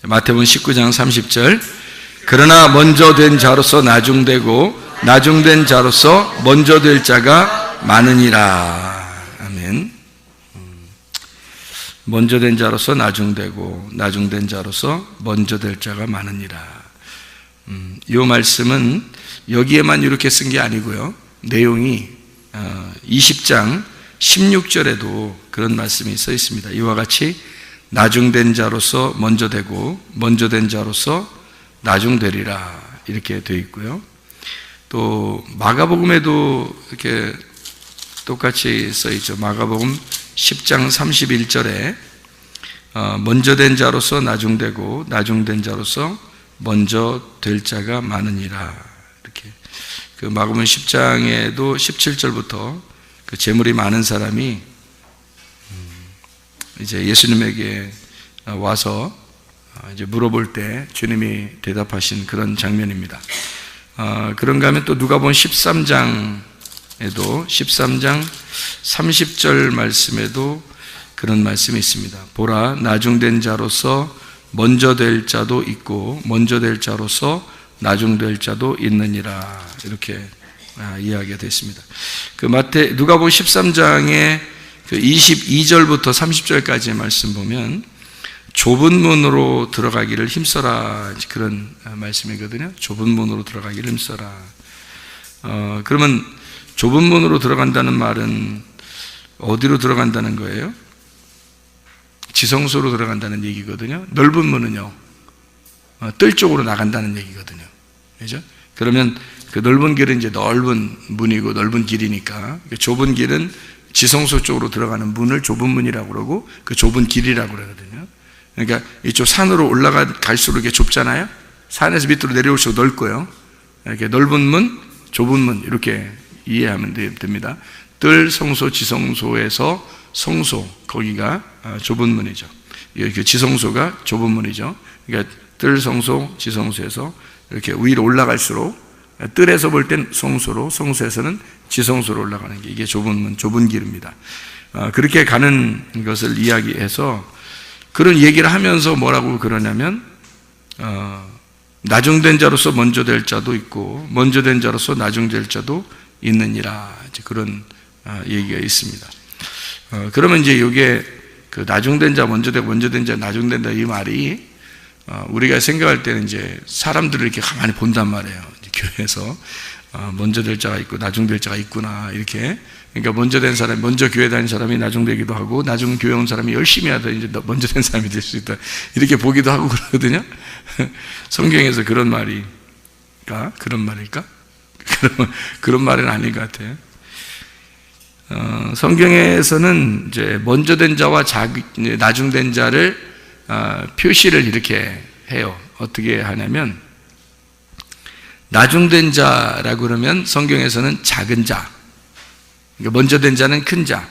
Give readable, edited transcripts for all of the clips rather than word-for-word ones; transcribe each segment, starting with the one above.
마태복음 19장 30절. 그러나 먼저 된 자로서 나중되고 나중된 자로서 먼저 될 자가 많으니라. 아멘. 먼저 된 자로서 나중되고 나중된 자로서 먼저 될 자가 많으니라. 이 말씀은 여기에만 이렇게 쓴 게 아니고요, 내용이 20장 16절에도 그런 말씀이 써 있습니다. 이와 같이 나중된 자로서 먼저 되고 먼저 된 자로서 나중되리라, 이렇게 되어 있고요. 또 마가복음에도 이렇게 똑같이 써 있죠. 마가복음 10장 31절에 먼저 된 자로서 나중되고 나중된 자로서 먼저 될 자가 많으니라. 이렇게 그 마가복음 10장에도 17절부터 그 재물이 많은 사람이 이제 예수님에게 와서 이제 물어볼 때 주님이 대답하신 그런 장면입니다. 그런가 하면 또 누가복음 13장에도 13장 30절 말씀에도 그런 말씀이 있습니다. 보라, 나중된 자로서 먼저 될 자도 있고 먼저 될 자로서 나중될 자도 있느니라, 이렇게 이야기가 됐습니다. 그 누가복음 13장의 그 22절부터 30절까지의 말씀 보면 좁은 문으로 들어가기를 힘써라, 그런 말씀이거든요. 좁은 문으로 들어가기를 힘써라. 그러면 좁은 문으로 들어간다는 말은 어디로 들어간다는 거예요? 지성소로 들어간다는 얘기거든요. 넓은 문은요, 뜰 쪽으로 나간다는 얘기거든요. 그죠? 그러면 그 넓은 길은 이제 넓은 문이고 넓은 길이니까, 좁은 길은 지성소 쪽으로 들어가는 문을 좁은 문이라고 그러고 그 좁은 길이라고 그러거든요. 그러니까 이쪽 산으로 올라갈수록 이게 좁잖아요. 산에서 밑으로 내려올수록 넓고요. 이렇게 넓은 문, 좁은 문, 이렇게 이해하면 됩니다. 뜰, 성소, 지성소에서 성소, 거기가 좁은 문이죠. 그 지성소가 좁은 문이죠. 그러니까 뜰, 성소, 지성소에서 이렇게 위로 올라갈수록, 뜰에서 볼 땐 성소로, 성소에서는 지성소로 올라가는 게 이게 좁은 문, 좁은 길입니다. 그렇게 가는 것을 이야기해서 그런 얘기를 하면서 뭐라고 그러냐면, 나중된 자로서 먼저 될 자도 있고 먼저 된 자로서 나중될 자도 있느니라, 그런 얘기가 있습니다. 그러면 이제 이게 그 나중된 자, 먼저 되고 먼저 된 자, 나중된 자, 이 말이 우리가 생각할 때는 이제 사람들을 이렇게 가만히 본단 말이에요. 교회에서 먼저 될 자가 있고 나중될 자가 있구나, 이렇게. 그러니까 먼저 된 사람이, 먼저 교회 다닌 사람이 나중되기도 하고, 나중 교회 온 사람이 열심히 하다 이제 먼저 된 사람이 될 수 있다, 이렇게 보기도 하고 그러거든요. 성경에서 그런 말일까? 그런 말은 아닌 것 같아요. 성경에서는 이제 먼저 된 자와 나중된 자를 표시를 이렇게 해요. 어떻게 하냐면, 나중된 자라고 그러면 성경에서는 작은 자, 그러니까 먼저 된 자는 큰 자,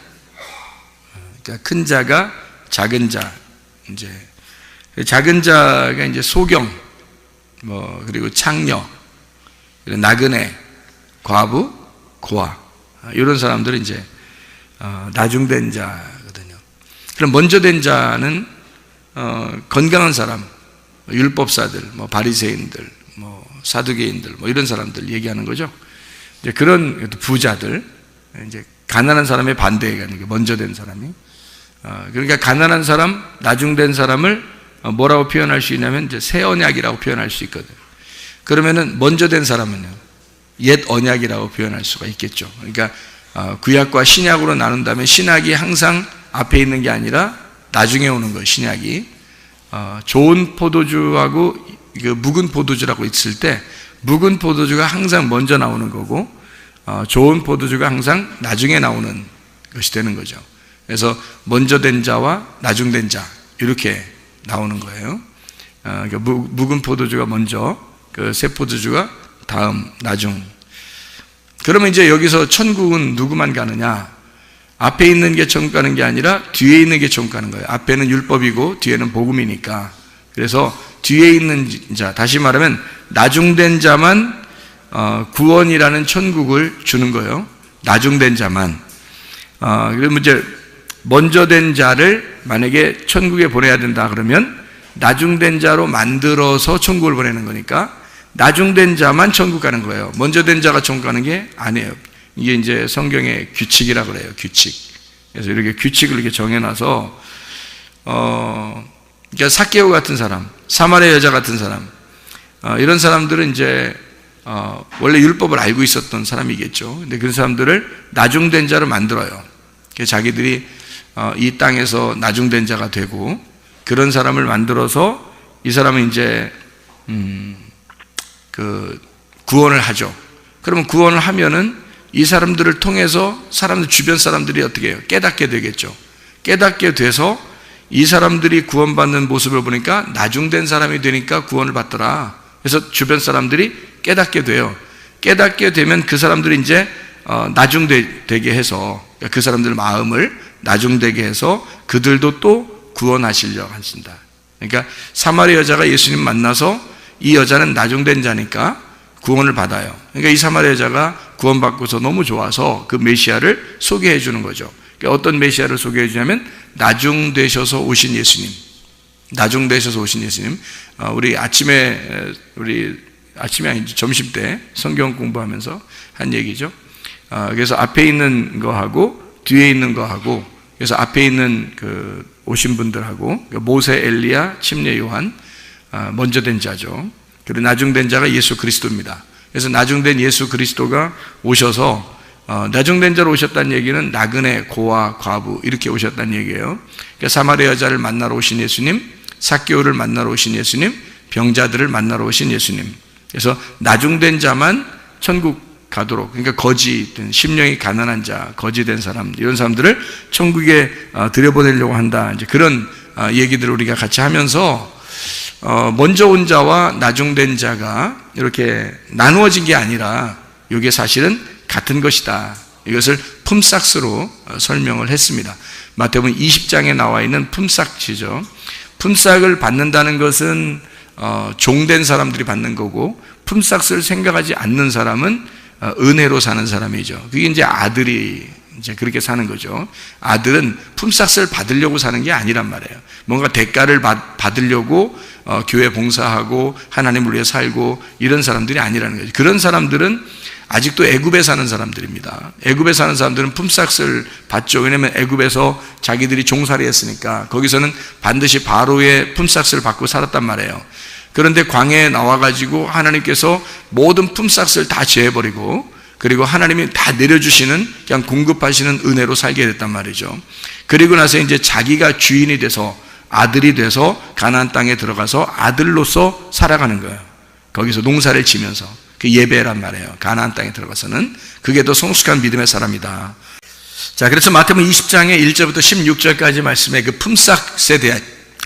그러니까 큰 자가 작은 자, 이제 작은 자가 이제 소경, 그리고 창녀, 나그네, 과부, 고아, 이런 사람들은 이제 나중된 자거든요. 그럼 먼저 된 자는 건강한 사람, 율법사들, 바리새인들, 사두개인들, 이런 사람들 얘기하는 거죠. 이제 그런 부자들, 이제 가난한 사람의 반대가 먼저 된 사람이. 그러니까 가난한 사람, 나중된 사람을 뭐라고 표현할 수 있냐면 이제 새 언약이라고 표현할 수 있거든요. 그러면은 먼저 된 사람은요, 옛 언약이라고 표현할 수가 있겠죠. 그러니까 구약과 신약으로 나눈다면 신약이 항상 앞에 있는 게 아니라 나중에 오는 거예요. 신약이 좋은 포도주하고 그 묵은 포도주라고 있을 때 묵은 포도주가 항상 먼저 나오는 거고, 좋은 포도주가 항상 나중에 나오는 것이 되는 거죠. 그래서 먼저 된 자와 나중된 자, 이렇게 나오는 거예요. 묵은 포도주가 먼저, 그 새 포도주가 다음, 나중. 그러면 이제 여기서 천국은 누구만 가느냐? 앞에 있는 게 천국 가는 게 아니라 뒤에 있는 게 천국 가는 거예요. 앞에는 율법이고 뒤에는 복음이니까. 그래서 뒤에 있는 자, 다시 말하면 나중된 자만 구원이라는 천국을 주는 거예요. 나중된 자만. 그러면 이제 먼저 된 자를 만약에 천국에 보내야 된다 그러면 나중된 자로 만들어서 천국을 보내는 거니까 나중된 자만 천국 가는 거예요. 먼저 된 자가 천국 가는 게 아니에요. 이게 이제 성경의 규칙이라고 그래요. 규칙. 그래서 이렇게 규칙을 이렇게 정해놔서 그러니까 삭개오 같은 사람, 사마리아 여자 같은 사람, 이런 사람들은 이제 원래 율법을 알고 있었던 사람이겠죠. 근데 그런 사람들을 나중된 자로 만들어요. 그래서 자기들이 이 땅에서 나중된 자가 되고 그런 사람을 만들어서 이 사람은 이제 그 구원을 하죠. 그러면 구원을 하면은 이 사람들을 통해서 주변 사람들이 어떻게 해요? 깨닫게 되겠죠. 깨닫게 돼서 이 사람들이 구원받는 모습을 보니까 나중된 사람이 되니까 구원을 받더라. 그래서 주변 사람들이 깨닫게 돼요. 깨닫게 되면 그 사람들이 이제 나중되게 해서 그 사람들 마음을 나중되게 해서 그들도 또 구원하시려고 하신다. 그러니까 사마리아 여자가 예수님 만나서 이 여자는 나중된 자니까 구원을 받아요. 그러니까 이 사마리아 여자가 구원받고서 너무 좋아서 그 메시아를 소개해 주는 거죠. 그러니까 어떤 메시아를 소개해 주냐면 나중되셔서 오신 예수님. 나중되셔서 오신 예수님. 우리 아침에 아니지 점심 때 성경 공부하면서 한 얘기죠. 그래서 앞에 있는 거하고 뒤에 있는 거하고, 그래서 앞에 있는 그 오신 분들하고 모세, 엘리야, 침례 요한, 먼저 된 자죠. 그리고 나중된 자가 예수 그리스도입니다. 그래서 나중된 예수 그리스도가 오셔서 나중된 자로 오셨다는 얘기는 나그네, 고아, 과부 이렇게 오셨다는 얘기예요. 그러니까 사마리아 여자를 만나러 오신 예수님, 삭개오를 만나러 오신 예수님, 병자들을 만나러 오신 예수님. 그래서 나중된 자만 천국 가도록, 그러니까 거지된 심령이 가난한 자, 거지된 사람, 이런 사람들을 천국에 들여보내려고 한다. 이제 그런 얘기들을 우리가 같이 하면서 먼저 온 자와 나중된 자가 이렇게 나누어진 게 아니라 이게 사실은 같은 것이다. 이것을 품삯으로 설명을 했습니다. 마태복음 20장에 나와 있는 품삯이죠. 품삯을 받는다는 것은 종된 사람들이 받는 거고, 품삯을 생각하지 않는 사람은 은혜로 사는 사람이죠. 그게 이제 아들이 이제 그렇게 사는 거죠. 아들은 품삯을 받으려고 사는 게 아니란 말이에요. 뭔가 대가를 받으려고 교회 봉사하고 하나님을 위해 살고 이런 사람들이 아니라는 거죠. 그런 사람들은 아직도 애굽에 사는 사람들입니다. 애굽에 사는 사람들은 품삯을 받죠. 왜냐하면 애굽에서 자기들이 종살이 했으니까 거기서는 반드시 바로의 품삯을 받고 살았단 말이에요. 그런데 광야에 나와가지고 하나님께서 모든 품삯을 다 제해버리고, 그리고 하나님이 다 내려주시는, 그냥 공급하시는 은혜로 살게 됐단 말이죠. 그리고 나서 이제 자기가 주인이 돼서, 아들이 돼서 가나안 땅에 들어가서 아들로서 살아가는 거예요. 거기서 농사를 지면서. 그 예배란 말이에요. 가나안 땅에 들어가서는. 그게 더 성숙한 믿음의 사람이다. 자, 그래서 마태복음 20장의 1절부터 16절까지 말씀에 그 품삯에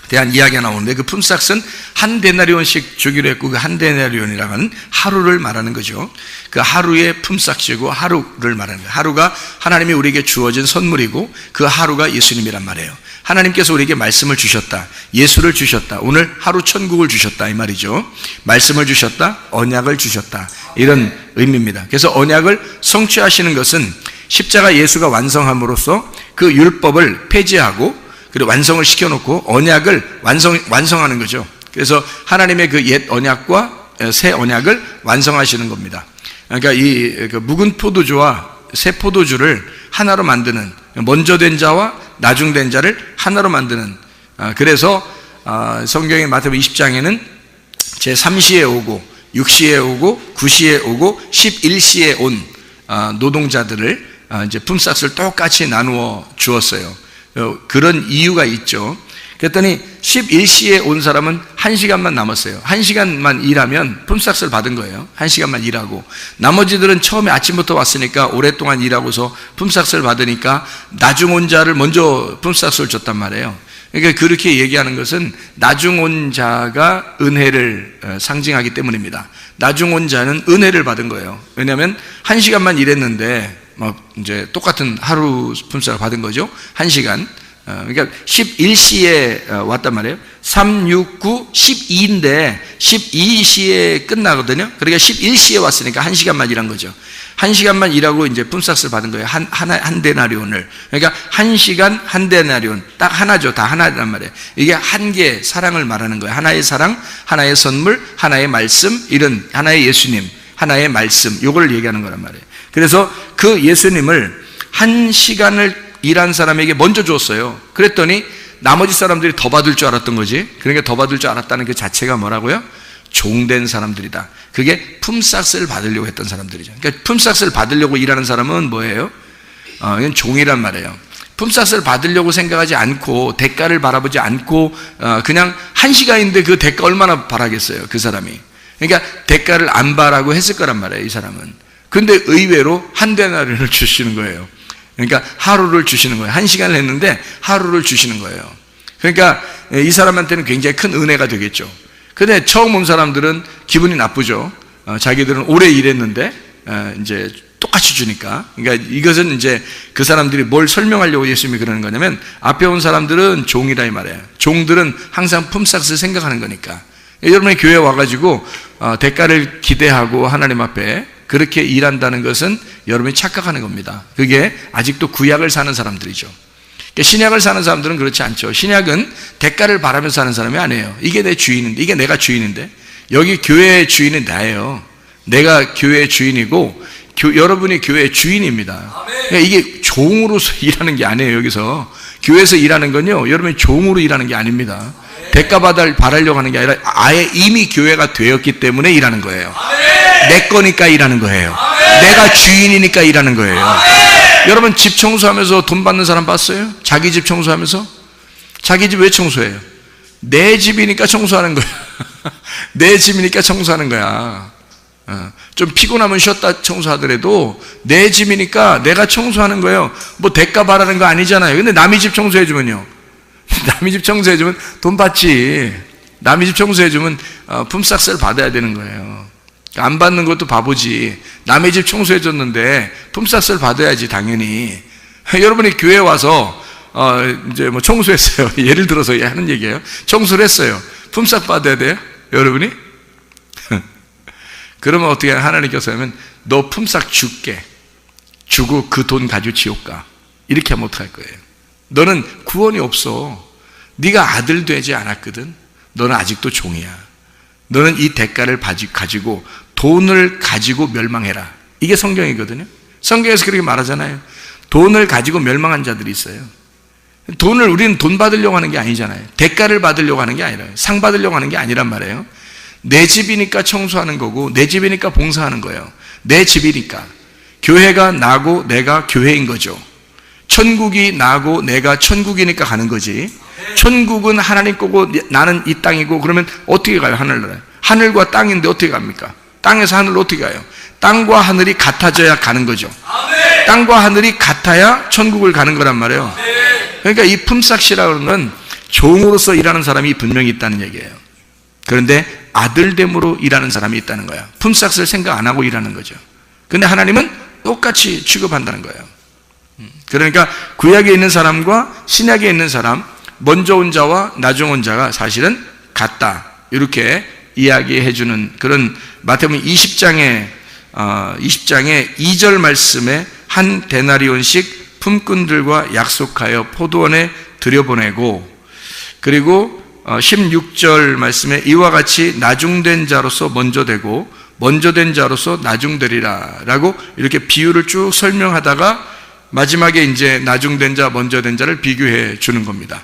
대한 이야기가 나오는데, 그 품삯은 한 데나리온씩 주기로 했고, 그 한 데나리온이라고 하는 하루를 말하는 거죠. 그 하루의 품삯이고 하루를 말하는 거예요. 하루가 하나님이 우리에게 주어진 선물이고, 그 하루가 예수님이란 말이에요. 하나님께서 우리에게 말씀을 주셨다, 예수를 주셨다, 오늘 하루 천국을 주셨다, 이 말이죠. 말씀을 주셨다, 언약을 주셨다, 이런 의미입니다. 그래서 언약을 성취하시는 것은 십자가 예수가 완성함으로써 그 율법을 폐지하고, 그리고 완성을 시켜놓고 언약을 완성하는 거죠. 그래서 하나님의 그 옛 언약과 새 언약을 완성하시는 겁니다. 그러니까 이 묵은 포도주와 새 포도주를 하나로 만드는, 먼저 된 자와 나중된 자를 하나로 만드는, 그래서 성경의 마태복음 20장에는 제3시에 오고 6시에 오고 9시에 오고 11시에 온 노동자들을 이제 품삯을 똑같이 나누어 주었어요. 그런 이유가 있죠. 그랬더니 11시에 온 사람은 1시간만 남았어요. 1시간만 일하면 품삯을 받은 거예요. 1시간만 일하고, 나머지들은 처음에 아침부터 왔으니까 오랫동안 일하고서 품삯을 받으니까 나중 온 자를 먼저 품삯을 줬단 말이에요. 그러니까 그렇게 얘기하는 것은 나중 온 자가 은혜를 상징하기 때문입니다. 나중 온 자는 은혜를 받은 거예요. 왜냐하면 1시간만 일했는데 막 이제 똑같은 하루 품삯을 받은 거죠. 1시간. 그러니까 11시에 왔단 말이에요. 3, 6, 9, 12인데 12시에 끝나거든요. 그러니까 11시에 왔으니까 1시간만 일한 거죠. 1시간만 일하고 이제 품삯을 받은 거예요. 한 데나리온을. 그러니까 1시간 한 데나리온. 딱 하나죠. 다 하나란 말이에요. 이게 한 개의 사랑을 말하는 거예요. 하나의 사랑, 하나의 선물, 하나의 말씀, 이런 하나의 예수님, 하나의 말씀, 요걸 얘기하는 거란 말이에요. 그래서 그 예수님을 1시간을 일한 사람에게 먼저 줬어요. 그랬더니 나머지 사람들이 더 받을 줄 알았던 거지. 그러니까 더 받을 줄 알았다는 그 자체가 뭐라고요? 종된 사람들이다. 그게 품삯을 받으려고 했던 사람들이죠. 그러니까 품삯을 받으려고 일하는 사람은 뭐예요? 이건 종이란 말이에요. 품삯을 받으려고 생각하지 않고 대가를 바라보지 않고 그냥 1시간인데 그 대가 얼마나 바라겠어요, 그 사람이. 그러니까 대가를 안 바라고 했을 거란 말이에요, 이 사람은. 그런데 의외로 한 데나리온을 주시는 거예요. 그러니까 하루를 주시는 거예요. 1시간을 했는데 하루를 주시는 거예요. 그러니까 이 사람한테는 굉장히 큰 은혜가 되겠죠. 근데 처음 온 사람들은 기분이 나쁘죠. 자기들은 오래 일했는데 이제 똑같이 주니까. 그러니까 이것은 이제 그 사람들이 뭘 설명하려고 예수님이 그러는 거냐면, 앞에 온 사람들은 종이라 이 말이에요. 종들은 항상 품삯을 생각하는 거니까. 여러분이 교회에 와가지고 대가를 기대하고 하나님 앞에 그렇게 일한다는 것은 여러분이 착각하는 겁니다. 그게 아직도 구약을 사는 사람들이죠. 신약을 사는 사람들은 그렇지 않죠. 신약은 대가를 바라면서 사는 사람이 아니에요. 이게 내 주인인데, 이게 내가 주인인데, 여기 교회의 주인은 나예요. 내가 교회의 주인이고 여러분이 교회의 주인입니다. 그러니까 이게 종으로서 일하는 게 아니에요. 여기서 교회에서 일하는 건요, 여러분이 종으로 일하는 게 아닙니다. 대가 바라려고 하는 게 아니라 아예 이미 교회가 되었기 때문에 일하는 거예요. 내 거니까 일하는 거예요. 내가 주인이니까 일하는 거예요. 여러분 집 청소하면서 돈 받는 사람 봤어요? 자기 집 청소하면서? 자기 집 왜 청소해요? 내 집이니까 청소하는 거야. 내 집이니까 청소하는 거야. 좀 피곤하면 쉬었다 청소하더라도 내 집이니까 내가 청소하는 거예요. 뭐 대가 바라는 거 아니잖아요. 근데 남의 집 청소해주면요, 남의 집 청소해주면 돈 받지. 남의 집 청소해주면 품삯을 받아야 되는 거예요. 안 받는 것도 바보지. 남의 집 청소해줬는데 품삯을 받아야지, 당연히. 여러분이 교회에 와서 이제 뭐 청소했어요. 예를 들어서 하는 얘기예요. 청소를 했어요. 품삯 받아야 돼요, 여러분이? 그러면 어떻게 하나님께서 하면, 너 품삯 줄게. 주고 그 돈 가지고 지옥 가. 이렇게 하면 어떡할 거예요? 너는 구원이 없어. 네가 아들 되지 않았거든. 너는 아직도 종이야. 너는 이 대가를 가지고 돈을 가지고 멸망해라. 이게 성경이거든요. 성경에서 그렇게 말하잖아요. 돈을 가지고 멸망한 자들이 있어요. 우리는 돈 받으려고 하는 게 아니잖아요. 대가를 받으려고 하는 게 아니라요. 상 받으려고 하는 게 아니란 말이에요. 내 집이니까 청소하는 거고, 내 집이니까 봉사하는 거예요. 내 집이니까. 교회가 나고 내가 교회인 거죠. 천국이 나고 내가 천국이니까 가는 거지. 천국은 하나님 거고 나는 이 땅이고, 그러면 어떻게 가요? 하늘나라에. 하늘과 땅인데 어떻게 갑니까? 땅에서 하늘로 어떻게 가요? 땅과 하늘이 같아져야 가는 거죠. 땅과 하늘이 같아야 천국을 가는 거란 말이에요. 그러니까 이 품삯이라는 건 종으로서 일하는 사람이 분명히 있다는 얘기예요. 그런데 아들됨으로 일하는 사람이 있다는 거야. 품삯을 생각 안 하고 일하는 거죠. 그런데 하나님은 똑같이 취급한다는 거예요. 그러니까 구약에 있는 사람과 신약에 있는 사람, 먼저 온 자와 나중 온 자가 사실은 같다, 이렇게 이야기해주는 그런 마태복음 20장의 2절 말씀에 한 데나리온씩 품꾼들과 약속하여 포도원에 들여보내고, 그리고 16절 말씀에 이와 같이 나중된 자로서 먼저 되고 먼저 된 자로서 나중되리라 라고 이렇게 비유를 쭉 설명하다가 마지막에 이제 나중된 자, 먼저 된 자를 비교해 주는 겁니다.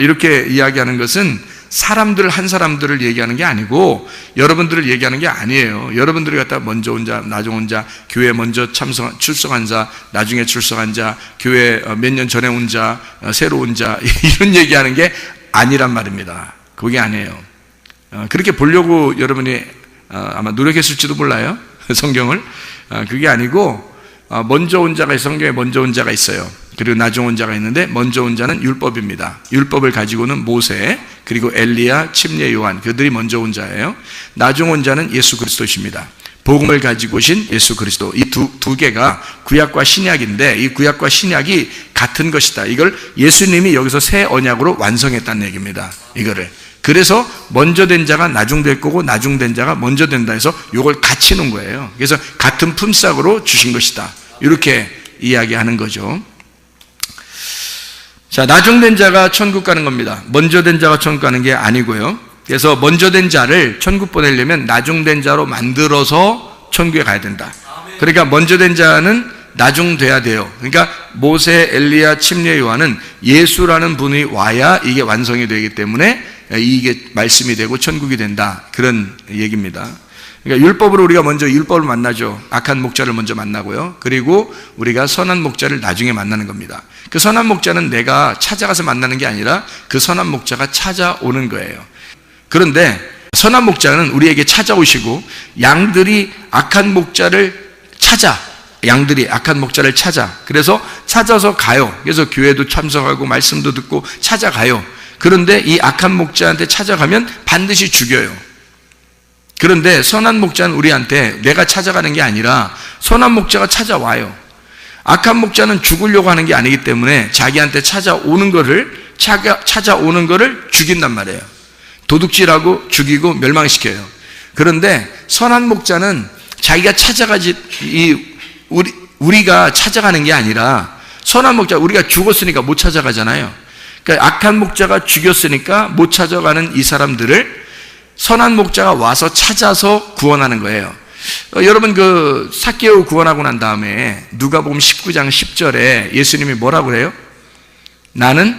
이렇게 이야기하는 것은 사람들 한 사람들을 얘기하는 게 아니고 여러분들을 얘기하는 게 아니에요. 여러분들이 갖다 먼저 온 자, 나중 온 자, 교회 먼저 출석한 자, 나중에 출석한 자, 교회 몇 년 전에 온 자, 새로 온 자, 이런 얘기하는 게 아니란 말입니다. 그게 아니에요. 그렇게 보려고 여러분이 아마 노력했을지도 몰라요. 성경을. 그게 아니고 먼저 온 자가 성경에 먼저 온 자가 있어요. 그리고 나중 온 자가 있는데 먼저 온 자는 율법입니다. 율법을 가지고는 모세, 그리고 엘리야, 침례 요한, 그들이 먼저 온 자예요. 나중 온 자는 예수 그리스도십니다. 복음을 가지고 오신 예수 그리스도, 이 두 개가 구약과 신약인데 이 구약과 신약이 같은 것이다. 이걸 예수님이 여기서 새 언약으로 완성했다는 얘기입니다. 이거를. 그래서 먼저 된 자가 나중될 거고 나중된 자가 먼저 된다 해서 이걸 같이 놓은 거예요. 그래서 같은 품삯으로 주신 것이다. 이렇게 이야기하는 거죠. 자, 나중된 자가 천국 가는 겁니다. 먼저 된 자가 천국 가는 게 아니고요. 그래서 먼저 된 자를 천국 보내려면 나중된 자로 만들어서 천국에 가야 된다. 그러니까 먼저 된 자는 나중돼야 돼요. 그러니까 모세, 엘리야, 침례 요한은 예수라는 분이 와야 이게 완성이 되기 때문에 이게 말씀이 되고 천국이 된다. 그런 얘기입니다. 그러니까 율법으로 우리가 먼저 율법을 만나죠. 악한 목자를 먼저 만나고요. 그리고 우리가 선한 목자를 나중에 만나는 겁니다. 그 선한 목자는 내가 찾아가서 만나는 게 아니라 그 선한 목자가 찾아오는 거예요. 그런데 선한 목자는 우리에게 찾아오시고 양들이 악한 목자를 찾아, 양들이 악한 목자를 찾아, 그래서 찾아서 가요. 그래서 교회도 참석하고 말씀도 듣고 찾아가요. 그런데 이 악한 목자한테 찾아가면 반드시 죽여요. 그런데 선한 목자는 우리한테 내가 찾아가는 게 아니라 선한 목자가 찾아와요. 악한 목자는 죽으려고 하는 게 아니기 때문에 자기한테 찾아오는 거를 죽인단 말이에요. 도둑질하고 죽이고 멸망시켜요. 그런데 선한 목자는 자기가 찾아가지, 우리가 찾아가는 게 아니라 선한 목자, 우리가 죽었으니까 못 찾아가잖아요. 그러니까 악한 목자가 죽였으니까 못 찾아가는 이 사람들을 선한 목자가 와서 찾아서 구원하는 거예요. 여러분 그 삭개오 구원하고 난 다음에 누가복음 19장 10절에 예수님이 뭐라고 그래요? 나는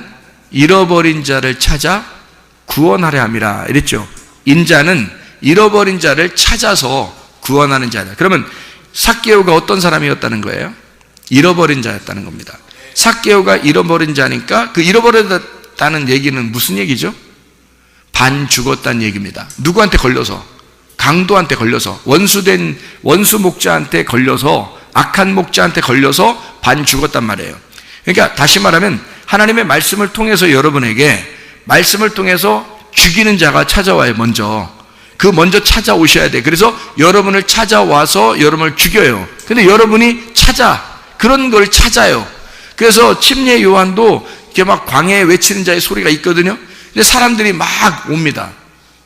잃어버린 자를 찾아 구원하려 함이라 이랬죠. 인자는 잃어버린 자를 찾아서 구원하는 자다. 그러면 삭개오가 어떤 사람이었다는 거예요? 잃어버린 자였다는 겁니다. 삭개오가 잃어버린 자니까 그 잃어버렸다는 얘기는 무슨 얘기죠? 반 죽었다는 얘기입니다. 누구한테 걸려서? 강도한테 걸려서, 원수 목자한테 걸려서, 악한 목자한테 걸려서 반 죽었단 말이에요. 그러니까 다시 말하면 하나님의 말씀을 통해서 여러분에게 말씀을 통해서 죽이는 자가 찾아와요. 먼저 찾아오셔야 돼. 그래서 여러분을 찾아와서 여러분을 죽여요. 근데 여러분이 그런 걸 찾아요. 그래서 침례 요한도 이렇게 막 광야에 외치는 자의 소리가 있거든요. 근데 사람들이 막 옵니다.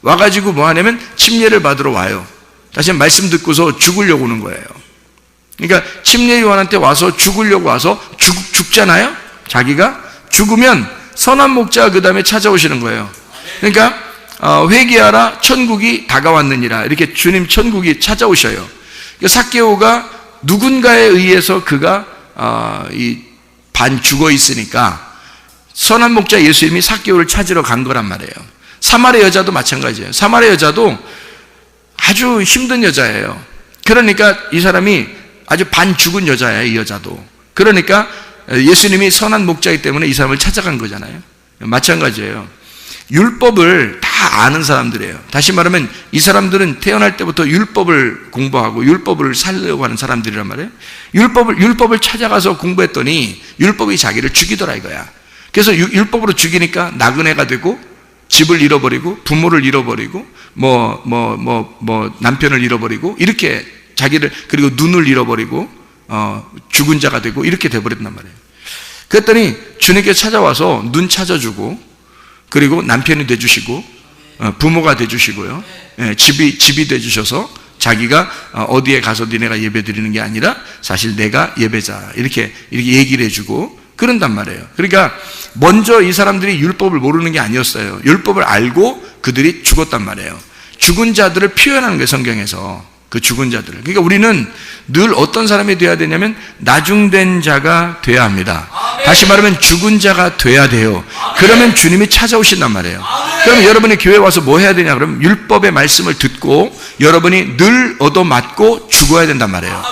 와가지고 뭐 하냐면 침례를 받으러 와요. 다시 말씀 듣고서 죽으려고 오는 거예요. 그러니까 침례 요한한테 와서 죽으려고 와서 죽잖아요. 자기가 죽으면 선한 목자가 그 다음에 찾아오시는 거예요. 그러니까 회개하라 천국이 다가왔느니라 이렇게 주님 천국이 찾아오셔요. 삭개오가 누군가에 의해서 그가 반 죽어 있으니까 선한 목자 예수님이 삭개오를 찾으러 간 거란 말이에요. 사마리아 여자도 마찬가지예요. 사마리아 여자도 아주 힘든 여자예요. 그러니까 이 사람이 아주 반 죽은 여자예요. 이 여자도. 그러니까 예수님이 선한 목자이기 때문에 이 사람을 찾아간 거잖아요. 마찬가지예요. 율법을 다 아는 사람들이에요. 다시 말하면 이 사람들은 태어날 때부터 율법을 공부하고 율법을 살려고 하는 사람들이란 말이에요. 율법을 찾아가서 공부했더니 율법이 자기를 죽이더라 이거야. 그래서 율법으로 죽이니까 나그네가 되고 집을 잃어버리고 부모를 잃어버리고 남편을 잃어버리고 이렇게 자기를, 그리고 눈을 잃어버리고 죽은 자가 되고 이렇게 돼버렸단 말이에요. 그랬더니 주님께 찾아와서 눈 찾아주고, 그리고 남편이 돼주시고 부모가 돼주시고요, 집이 돼주셔서 자기가 어디에 가서 니네가 예배 드리는 게 아니라 사실 내가 예배자 이렇게 얘기를 해주고 그런단 말이에요. 그러니까 먼저 이 사람들이 율법을 모르는 게 아니었어요. 율법을 알고 그들이 죽었단 말이에요. 죽은 자들을 표현하는 거예요, 성경에서. 그 죽은 자들을. 그러니까 우리는 늘 어떤 사람이 되어야 되냐면 나중된 자가 되어야 합니다. 다시 말하면 죽은 자가 되어야 돼요. 그러면 주님이 찾아오신단 말이에요. 그러면 여러분이 교회에 와서 뭐 해야 되냐? 그러면 율법의 말씀을 듣고 여러분이 늘 얻어맞고 죽어야 된단 말이에요.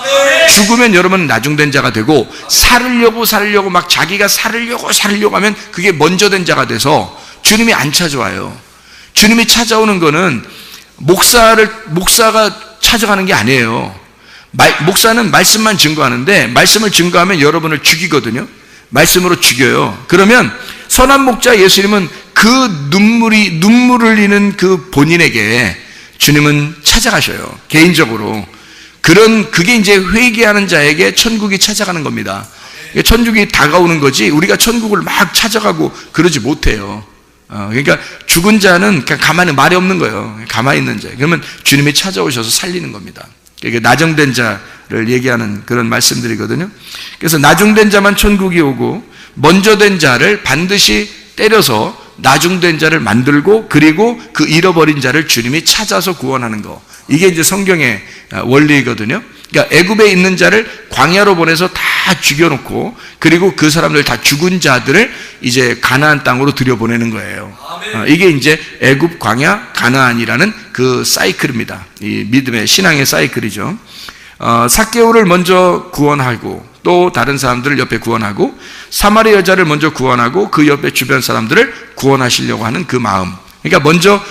죽으면 여러분은 나중된 자가 되고, 살으려고 막 자기가 살으려고 하면 그게 먼저 된 자가 돼서 주님이 안 찾아와요. 주님이 찾아오는 거는 목사가 찾아가는 게 아니에요. 목사는 말씀만 증거하는데 말씀을 증거하면 여러분을 죽이거든요. 말씀으로 죽여요. 그러면 선한 목자 예수님은 그 눈물을 흘리는 그 본인에게 주님은 찾아가셔요. 개인적으로. 그게 이제 회개하는 자에게 천국이 찾아가는 겁니다. 천국이 다가오는 거지 우리가 천국을 막 찾아가고 그러지 못해요. 그러니까 죽은 자는 그냥 가만히 말이 없는 거예요. 가만히 있는 자. 그러면 주님이 찾아오셔서 살리는 겁니다. 이게 나중된 자를 얘기하는 그런 말씀들이거든요. 그래서 나중된 자만 천국이 오고 먼저 된 자를 반드시 때려서 나중된 자를 만들고 그리고 그 잃어버린 자를 주님이 찾아서 구원하는 거. 이게 이제 성경의 원리거든요. 그러니까 애굽에 있는 자를 광야로 보내서 다 죽여놓고 그리고 그 사람들 다 죽은 자들을 이제 가나안 땅으로 들여보내는 거예요. 이게 이제 애굽, 광야, 가나안이라는 그 사이클입니다. 이 믿음의 신앙의 사이클이죠. 삭개오를 먼저 구원하고 또 다른 사람들을 옆에 구원하고 사마리 여자를 먼저 구원하고 그 옆에 주변 사람들을 구원하시려고 하는 그 마음. 그러니까 먼저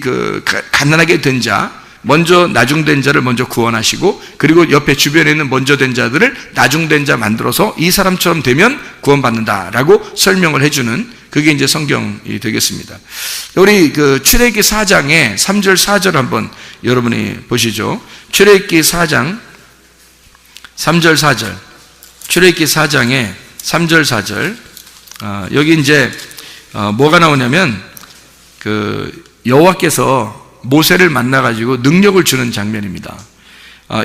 그 가난하게 된 자, 먼저 나중된 자를 먼저 구원하시고 그리고 옆에 주변에 있는 먼저 된 자들을 나중된 자 만들어서 이 사람처럼 되면 구원받는다라고 설명을 해주는 그게 이제 성경이 되겠습니다. 우리 그 출애굽기 4장의 3절 4절 한번 여러분이 보시죠. 출애굽기 4장 3절 4절. 출애굽기 4장의 3절 4절. 여기 이제 뭐가 나오냐면 그 여호와께서 모세를 만나가지고 능력을 주는 장면입니다.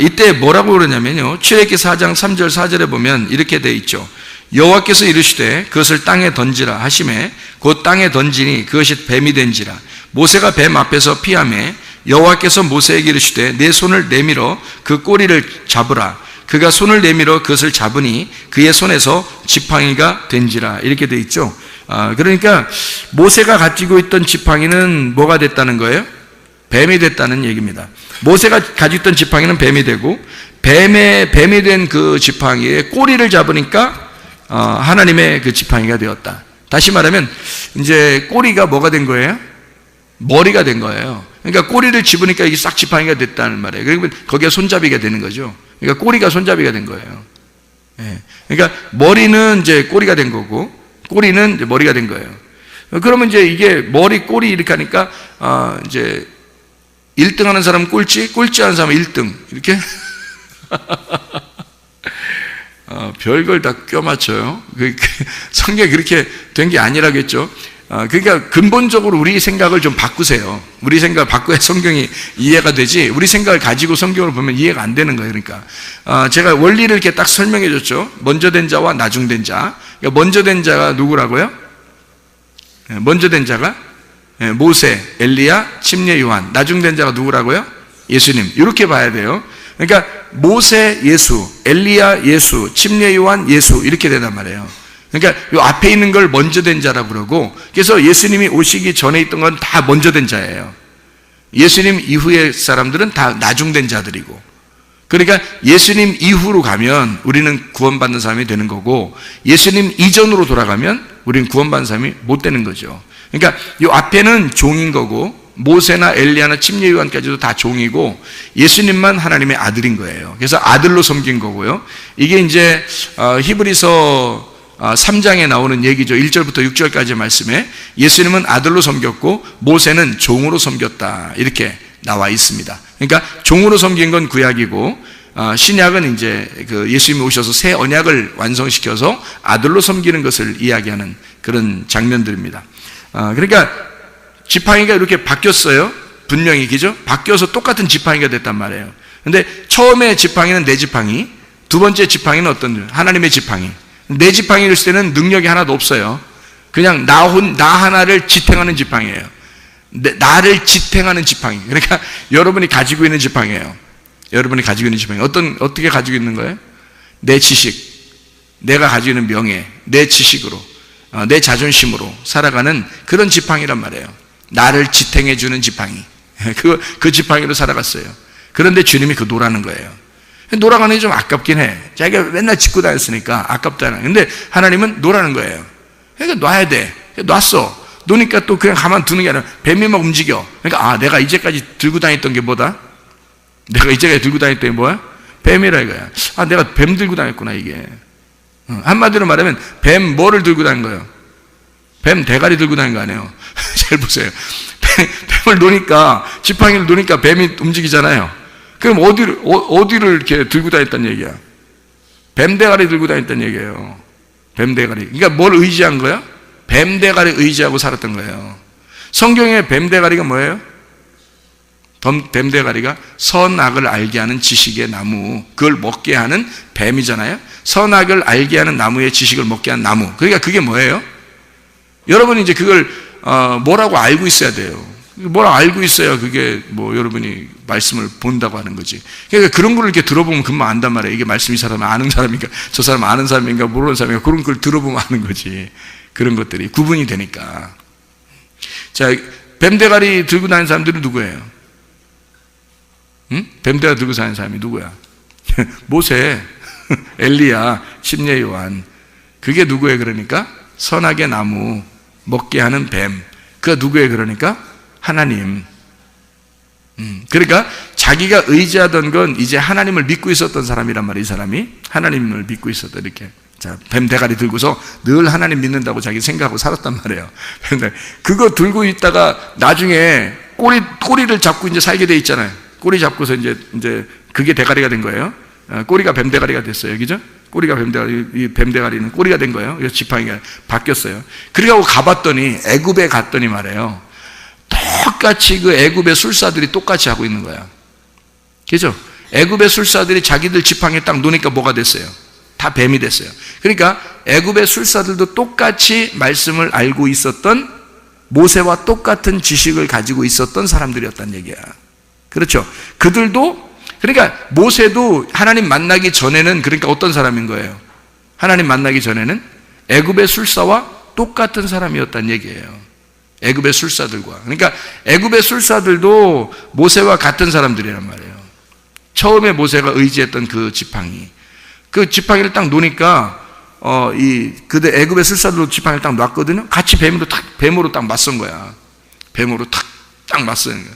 이때 뭐라고 그러냐면요. 출애굽기 4장 3절 4절에 보면 이렇게 돼 있죠. 여호와께서 이르시되 그것을 땅에 던지라 하시매 곧 땅에 던지니 그것이 뱀이 된지라. 모세가 뱀 앞에서 피하매 여호와께서 모세에게 이르시되 내 손을 내밀어 그 꼬리를 잡으라. 그가 손을 내밀어 그것을 잡으니 그의 손에서 지팡이가 된지라. 이렇게 돼 있죠. 그러니까 모세가 가지고 있던 지팡이는 뭐가 됐다는 거예요? 뱀이 됐다는 얘기입니다. 모세가 가지고 있던 지팡이는 뱀이 되고 뱀이 된 그 지팡이의 꼬리를 잡으니까 하나님의 그 지팡이가 되었다. 다시 말하면 이제 꼬리가 뭐가 된 거예요? 머리가 된 거예요. 그러니까 꼬리를 집으니까 이게 싹 지팡이가 됐다는 말이에요. 그러면 거기에 손잡이가 되는 거죠. 그러니까 꼬리가 손잡이가 된 거예요. 그러니까 머리는 이제 꼬리가 된 거고 꼬리는 이제 머리가 된 거예요. 그러면 이제 이게 머리, 꼬리 이렇게 하니까 이제 1등 하는 사람은 꼴찌 하는 사람은 1등 이렇게 별걸 다 껴맞춰요. 성경이 그렇게 된 게 아니라겠죠. 그러니까 근본적으로 우리 생각을 좀 바꾸세요. 우리 생각을 바꿔야 성경이 이해가 되지 우리 생각을 가지고 성경을 보면 이해가 안 되는 거예요. 그러니까 제가 원리를 이렇게 딱 설명해 줬죠. 먼저 된 자와 나중된 자. 그러니까 먼저 된 자가 누구라고요? 먼저 된 자가 모세, 엘리야, 침례 요한. 나중된 자가 누구라고요? 예수님. 이렇게 봐야 돼요. 그러니까 모세, 예수, 엘리야, 예수, 침례 요한, 예수 이렇게 된단 말이에요. 그러니까 이 앞에 있는 걸 먼저 된 자라고 그러고 그래서 예수님이 오시기 전에 있던 건 다 먼저 된 자예요. 예수님 이후의 사람들은 다 나중된 자들이고 그러니까 예수님 이후로 가면 우리는 구원받는 사람이 되는 거고 예수님 이전으로 돌아가면 우리는 구원받는 사람이 못 되는 거죠. 그러니까 이 앞에는 종인 거고 모세나 엘리야나 침례 요한까지도 다 종이고 예수님만 하나님의 아들인 거예요. 그래서 아들로 섬긴 거고요. 이게 이제 히브리서 3장에 나오는 얘기죠. 1절부터 6절까지의 말씀에 예수님은 아들로 섬겼고 모세는 종으로 섬겼다 이렇게 나와 있습니다. 그러니까 종으로 섬긴 건 구약이고 신약은 이제 그 예수님이 오셔서 새 언약을 완성시켜서 아들로 섬기는 것을 이야기하는 그런 장면들입니다. 그러니까 지팡이가 이렇게 바뀌었어요. 분명히 그죠? 바뀌어서 똑같은 지팡이가 됐단 말이에요. 근데 처음에 지팡이는 내 지팡이, 두 번째 지팡이는 어떤 하나님의 지팡이. 내 지팡이를 쓸 때는 능력이 하나도 없어요. 그냥 나 하나를 지탱하는 지팡이에요. 나를 지탱하는 지팡이. 그러니까 여러분이 가지고 있는 지팡이에요. 여러분이 가지고 있는 지팡이. 어떻게 가지고 있는 거예요? 내 지식, 내가 가지고 있는 명예, 내 지식으로, 내 자존심으로 살아가는 그런 지팡이란 말이에요. 나를 지탱해주는 지팡이. 그 지팡이로 살아갔어요. 그런데 주님이 그 놓으라는 거예요. 놓아가는 게 좀 아깝긴 해. 자기가 맨날 짚고 다녔으니까 아깝잖아. 근데 하나님은 놓으라는 거예요. 그러니까 놔야 돼. 놨어. 놓으니까 또 그냥 가만 두는 게 아니라 뱀이 막 움직여. 그러니까 내가 이제까지 들고 다녔던 게 뭐다? 내가 이제까지 들고 다녔던 게 뭐야? 뱀이라 이거야. 내가 뱀 들고 다녔구나 이게. 한마디로 말하면 뱀 뭐를 들고 다닌 거예요? 뱀 대가리 들고 다닌 거 아니에요? 잘 보세요. 뱀을 놓으니까 지팡이를 놓으니까 뱀이 움직이잖아요. 그럼 어디를 이렇게 들고 다녔다는 얘기야? 뱀 대가리 들고 다녔다는 얘기예요. 뱀 대가리. 그러니까 뭘 의지한 거야? 뱀 대가리 의지하고 살았던 거예요. 성경에 뱀 대가리가 뭐예요? 뱀 대가리가 선악을 알게 하는 지식의 나무, 그걸 먹게 하는 뱀이잖아요. 선악을 알게 하는 나무의 지식을 먹게 하는 나무. 그러니까 그게 뭐예요? 여러분이 이제 그걸 뭐라고 알고 있어야 돼요. 뭐라고 알고 있어야 그게 뭐 여러분이 말씀을 본다고 하는 거지. 그러니까 그런 걸 이렇게 들어보면 금방 안단 말이에요. 이게 말씀 이 사람은 아는 사람인가, 저 사람 아는 사람인가, 모르는 사람인가, 그런 걸 들어보면 아는 거지. 그런 것들이 구분이 되니까. 자, 뱀대가리 들고 다니는 사람들은 누구예요? 응? 뱀대가리 들고 다니는 사람이 누구야? 모세, 엘리야, 침례 요한. 그게 누구예요? 그러니까 선악의 나무 먹게 하는 뱀. 그가 누구예요? 그러니까 하나님. 그러니까 자기가 의지하던 건 이제 하나님을 믿고 있었던 사람이란 말이에요. 이 사람이 하나님을 믿고 있었다. 이렇게. 자, 뱀 대가리 들고서 늘 하나님 믿는다고 자기 생각하고 살았단 말이에요. 그거 들고 있다가 나중에 꼬리를 잡고 이제 살게 돼 있잖아요. 꼬리 잡고서 이제 그게 대가리가 된 거예요. 꼬리가 뱀 대가리가 됐어요. 그죠? 꼬리가 뱀 대가리, 이 뱀 대가리는 꼬리가 된 거예요. 그래서 지팡이가 바뀌었어요. 그래가지고 가봤더니 애굽에 갔더니 말이에요. 똑같이 그 애굽의 술사들이 똑같이 하고 있는 거야. 그죠? 애굽의 술사들이 자기들 지팡이에 딱 놓으니까 뭐가 됐어요? 다 뱀이 됐어요. 그러니까 애굽의 술사들도 똑같이 말씀을 알고 있었던, 모세와 똑같은 지식을 가지고 있었던 사람들이었단 얘기야. 그렇죠? 그들도, 그러니까 모세도 하나님 만나기 전에는 그러니까 어떤 사람인 거예요? 하나님 만나기 전에는 애굽의 술사와 똑같은 사람이었단 얘기예요. 애굽의 술사들과. 그러니까 애굽의 술사들도 모세와 같은 사람들이란 말이에요. 처음에 모세가 의지했던 그 지팡이, 그 지팡이를 딱 놓으니까 그들 애굽의 술사들도 지팡이를 딱 놨거든요. 같이 뱀으로 딱 맞선 거야. 뱀으로 딱 맞선 거야.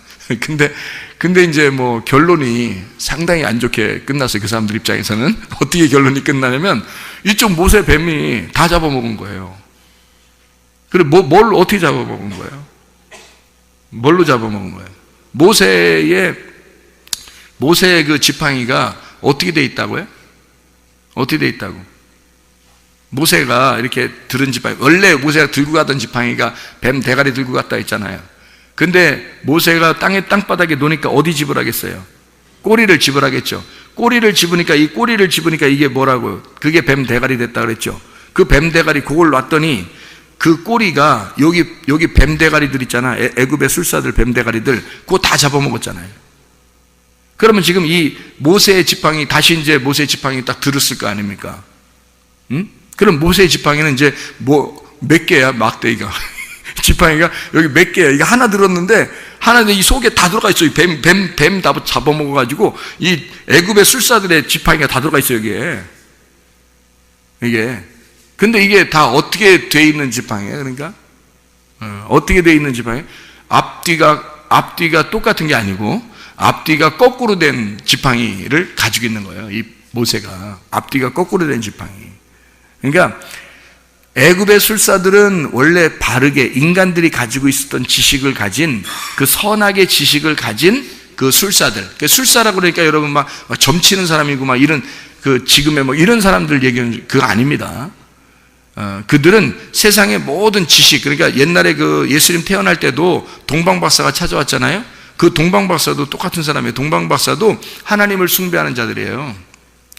근데 이제 뭐 결론이 상당히 안 좋게 끝났어요. 그 사람들 입장에서는. 어떻게 결론이 끝나냐면 이쪽 모세 뱀이 다 잡아먹은 거예요. 그리고 뭘 어떻게 잡아먹은 거예요? 뭘로 잡아먹은 거예요? 모세의 그 지팡이가 어떻게 돼 있다고요? 어떻게 돼 있다고? 모세가 이렇게 들은 지팡이, 원래 모세가 들고 가던 지팡이가 뱀 대가리 들고 갔다 했잖아요. 근데 모세가 땅바닥에 놓으니까 어디 집으라겠어요? 꼬리를 집으라겠죠. 꼬리를 집으니까 이게 뭐라고요? 그게 뱀 대가리 됐다 그랬죠. 그 뱀 대가리 그걸 놨더니 그 꼬리가 여기 뱀 대가리들 있잖아. 애굽의 술사들 뱀 대가리들 그거 다 잡아먹었잖아요. 그러면 지금 이 모세의 지팡이, 다시 이제 모세의 지팡이 딱 들었을 거 아닙니까? 응? 그럼 모세의 지팡이는 이제 몇 개야, 막대기가. 지팡이가 여기 몇 개야. 이게 하나 들었는데, 이 속에 다 들어가 있어요. 뱀 다 잡아먹어가지고, 이 애굽의 술사들의 지팡이가 다 들어가 있어요, 이게. 근데 이게 다 어떻게 돼 있는 지팡이에요, 그러니까? 어떻게 돼 있는 지팡이? 앞뒤가 똑같은 게 아니고, 앞뒤가 거꾸로 된 지팡이를 가지고 있는 거예요. 이 모세가 앞뒤가 거꾸로 된 지팡이. 그러니까 애굽의 술사들은 원래 바르게 인간들이 가지고 있었던 지식을 가진, 그 선악의 지식을 가진 그 술사들. 그 술사라고 그러니까 여러분 막 점치는 사람이고 막 이런 그 지금의 뭐 이런 사람들 얘기는 그거 아닙니다. 그들은 세상의 모든 지식, 그러니까 옛날에 그 예수님 태어날 때도 동방박사가 찾아왔잖아요. 그 동방박사도 똑같은 사람이에요. 동방박사도 하나님을 숭배하는 자들이에요.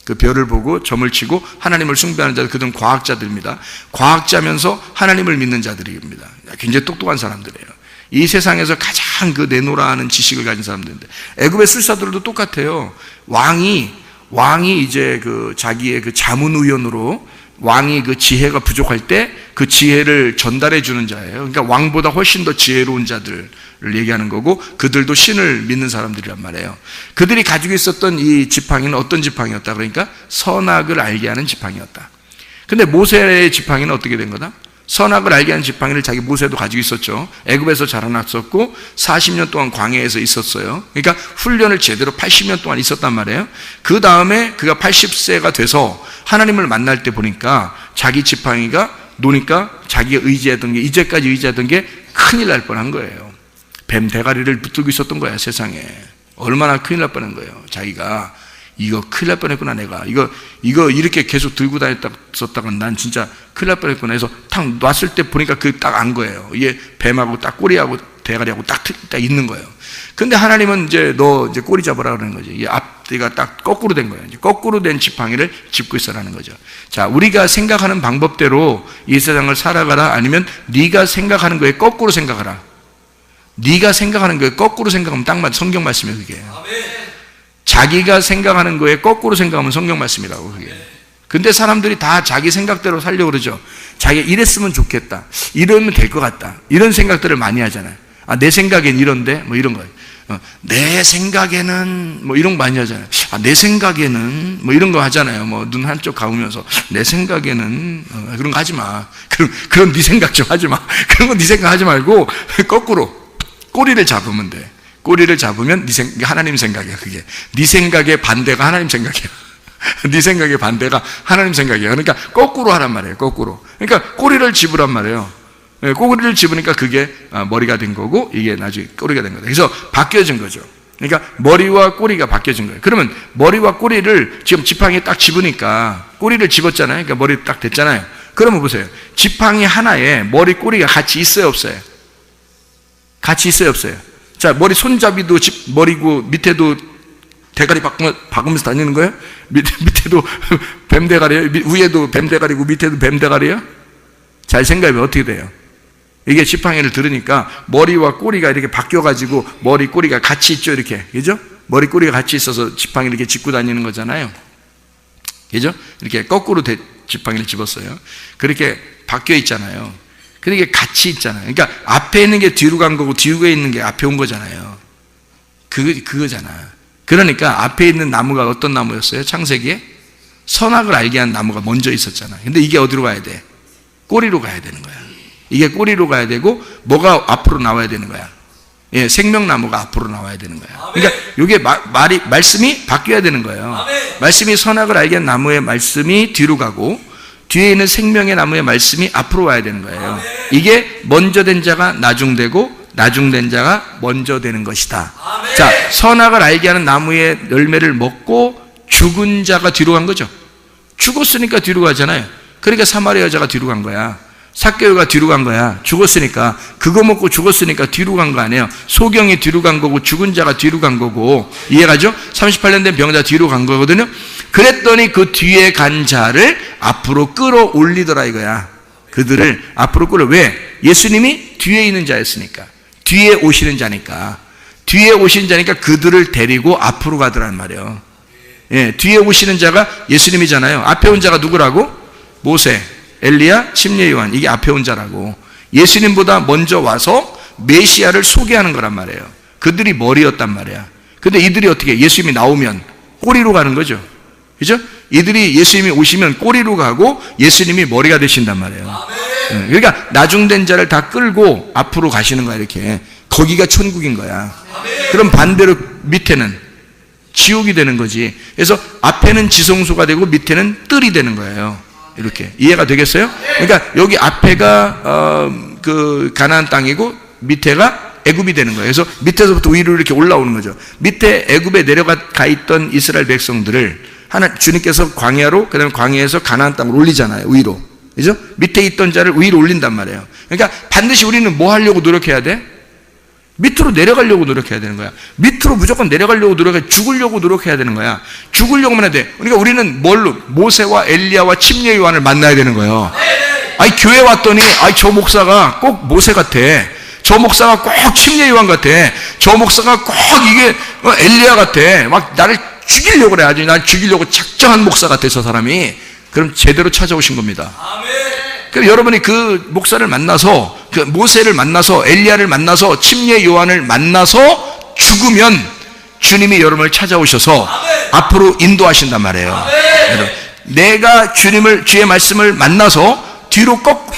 그 별을 보고 점을 치고 하나님을 숭배하는 자들, 그들은 과학자들입니다. 과학자면서 하나님을 믿는 자들입니다. 굉장히 똑똑한 사람들이에요. 이 세상에서 가장 그 내노라 하는 지식을 가진 사람들인데, 애굽의 술사들도 똑같아요. 왕이 이제 그 자기의 그 자문의원으로, 왕이 그 지혜가 부족할 때 그 지혜를 전달해 주는 자예요. 그러니까 왕보다 훨씬 더 지혜로운 자들을 얘기하는 거고, 그들도 신을 믿는 사람들이란 말이에요. 그들이 가지고 있었던 이 지팡이는 어떤 지팡이였다? 그러니까 선악을 알게 하는 지팡이였다. 근데 모세의 지팡이는 어떻게 된 거다? 선악을 알게 하는 지팡이를 자기 모세도 가지고 있었죠. 애굽에서 자라났었고 40년 동안 광야에서 있었어요. 그러니까 훈련을 제대로 80년 동안 있었단 말이에요. 그 다음에 그가 80세가 돼서 하나님을 만날 때 보니까 자기 지팡이가 노니까 자기가 이제까지 의지하던 게 큰일 날 뻔한 거예요. 뱀 대가리를 붙들고 있었던 거야, 세상에. 얼마나 큰일 날 뻔한 거예요. 자기가 이거 큰일 날 뻔했구나, 내가 이거 이렇게 계속 들고 다녔다가 난 진짜 큰일 날 뻔했구나 해서 탁 놨을 때 보니까 그 딱 안 거예요. 이게 뱀하고 딱 꼬리하고 대가리하고 딱 있는 거예요. 근데 하나님은 이제 너 이제 꼬리 잡으라 그러는 거지. 이 앞뒤가 딱 거꾸로 된 거예요. 이제 거꾸로 된 지팡이를 짚고 있어라는 거죠. 자, 우리가 생각하는 방법대로 이 세상을 살아가라, 아니면 네가 생각하는 거에 거꾸로 생각하라. 네가 생각하는 거에 거꾸로 생각하면 딱 맞아. 성경 말씀이에요, 그게. 자기가 생각하는 거에 거꾸로 생각하면 성경 말씀이라고, 그게. 근데 사람들이 다 자기 생각대로 살려고 그러죠. 자기가 이랬으면 좋겠다, 이러면 될 것 같다, 이런 생각들을 많이 하잖아요. 아, 내 생각엔 이런데, 뭐 이런 거예요. 내 생각에는 뭐 이런 거 많이 하잖아요. 아, 내 생각에는 뭐 이런 거 하잖아요. 뭐 눈 한쪽 감으면서 내 생각에는 그런 거 하지 마. 그런 네 생각 좀 하지 마. 그런 거 네 생각 하지 말고 거꾸로 꼬리를 잡으면 돼. 꼬리를 잡으면 하나님 생각이야, 그게. 네 생각의 반대가 하나님 생각이야. 네 생각의 반대가 하나님 생각이야. 그러니까 거꾸로 하란 말이에요, 거꾸로. 그러니까 꼬리를 집으란 말이에요. 꼬리를 집으니까 그게 머리가 된 거고, 이게 나중에 꼬리가 된 거다. 그래서 바뀌어진 거죠. 그러니까 머리와 꼬리가 바뀌어진 거예요. 그러면 머리와 꼬리를 지금 지팡이에 딱 집으니까, 꼬리를 집었잖아요. 그러니까 머리 딱 됐잖아요. 그러면 보세요. 지팡이 하나에 머리, 꼬리가 같이 있어요, 없어요? 같이 있어요, 없어요? 자, 머리 손잡이도 머리고 밑에도 대가리 박으면서 다니는 거예요? 밑에도 뱀대가리예요? 위에도 뱀대가리고 밑에도 뱀대가리예요? 잘 생각해보면 어떻게 돼요? 이게 지팡이를 들으니까 머리와 꼬리가 이렇게 바뀌어가지고 머리, 꼬리가 같이 있죠, 이렇게. 그죠? 머리, 꼬리가 같이 있어서 지팡이를 이렇게 짚고 다니는 거잖아요. 그죠? 이렇게 거꾸로 지팡이를 집었어요. 그렇게 바뀌어 있잖아요. 그게 같이 있잖아요. 그러니까 앞에 있는 게 뒤로 간 거고 뒤에 있는 게 앞에 온 거잖아요. 그거잖아. 그러니까 앞에 있는 나무가 어떤 나무였어요? 창세기에? 선악을 알게 한 나무가 먼저 있었잖아요. 근데 이게 어디로 가야 돼? 꼬리로 가야 되는 거야. 이게 꼬리로 가야 되고, 뭐가 앞으로 나와야 되는 거야? 예, 생명나무가 앞으로 나와야 되는 거야. 그러니까 이게 말씀이 바뀌어야 되는 거예요. 말씀이 선악을 알게 한 나무의 말씀이 뒤로 가고, 뒤에 있는 생명의 나무의 말씀이 앞으로 와야 되는 거예요. 이게 먼저 된 자가 나중되고, 나중된 자가 먼저 되는 것이다. 자, 선악을 알게 하는 나무의 열매를 먹고 죽은 자가 뒤로 간 거죠. 죽었으니까 뒤로 가잖아요. 그러니까 사마리아 여자가 뒤로 간 거야. 삭개오가 뒤로 간 거야. 죽었으니까. 그거 먹고 죽었으니까 뒤로 간 거 아니에요. 소경이 뒤로 간 거고, 죽은 자가 뒤로 간 거고. 이해가죠? 38년 된 병자 뒤로 간 거거든요. 그랬더니 그 뒤에 간 자를 앞으로 끌어올리더라, 이거야. 그들을 앞으로 왜? 예수님이 뒤에 있는 자였으니까. 뒤에 오시는 자니까. 뒤에 오시는 자니까 그들을 데리고 앞으로 가더란 말이에요. 예, 뒤에 오시는 자가 예수님이잖아요. 앞에 온 자가 누구라고? 모세, 엘리야, 침례 요한. 이게 앞에 온 자라고. 예수님보다 먼저 와서 메시아를 소개하는 거란 말이에요. 그들이 머리였단 말이야. 근데 이들이 어떻게, 예수님이 나오면 꼬리로 가는 거죠. 그죠? 이들이 예수님이 오시면 꼬리로 가고 예수님이 머리가 되신단 말이에요. 그러니까 나중된 자를 다 끌고 앞으로 가시는 거야, 이렇게. 거기가 천국인 거야. 그럼 반대로 밑에는 지옥이 되는 거지. 그래서 앞에는 지성소가 되고 밑에는 뜰이 되는 거예요. 이렇게. 이해가 되겠어요? 그러니까 여기 앞에가 그 가나안 땅이고 밑에가 애굽이 되는 거예요. 그래서 밑에서부터 위로 이렇게 올라오는 거죠. 밑에 애굽에 내려가 있던 이스라엘 백성들을 주님께서 광야로, 그다음에 광야에서 가나안 땅으로 올리잖아요, 위로. 그죠? 밑에 있던 자를 위로 올린단 말이에요. 그러니까 반드시 우리는 뭐 하려고 노력해야 돼? 밑으로 내려가려고 노력해야 되는 거야. 밑으로 무조건 내려가려고 죽으려고 노력해야 되는 거야. 죽으려고만 해야 돼. 그러니까 우리는 뭘로? 모세와 엘리야와 침례 요한을 만나야 되는 거예요. 아니, 교회 왔더니, 저 목사가 꼭 모세 같아. 저 목사가 꼭 침례 요한 같아. 저 목사가 꼭 이게 엘리야 같아. 막 나를 죽이려고 그래. 아주 날 죽이려고 작정한 목사 같아, 저 사람이. 그럼 제대로 찾아오신 겁니다. 그럼 여러분이 그 목사를 만나서, 그 모세를 만나서, 엘리야를 만나서, 침례 요한을 만나서 죽으면 주님이 여러분을 찾아오셔서 앞으로 인도하신단 말이에요. 내가 주의 말씀을 만나서 뒤로 팍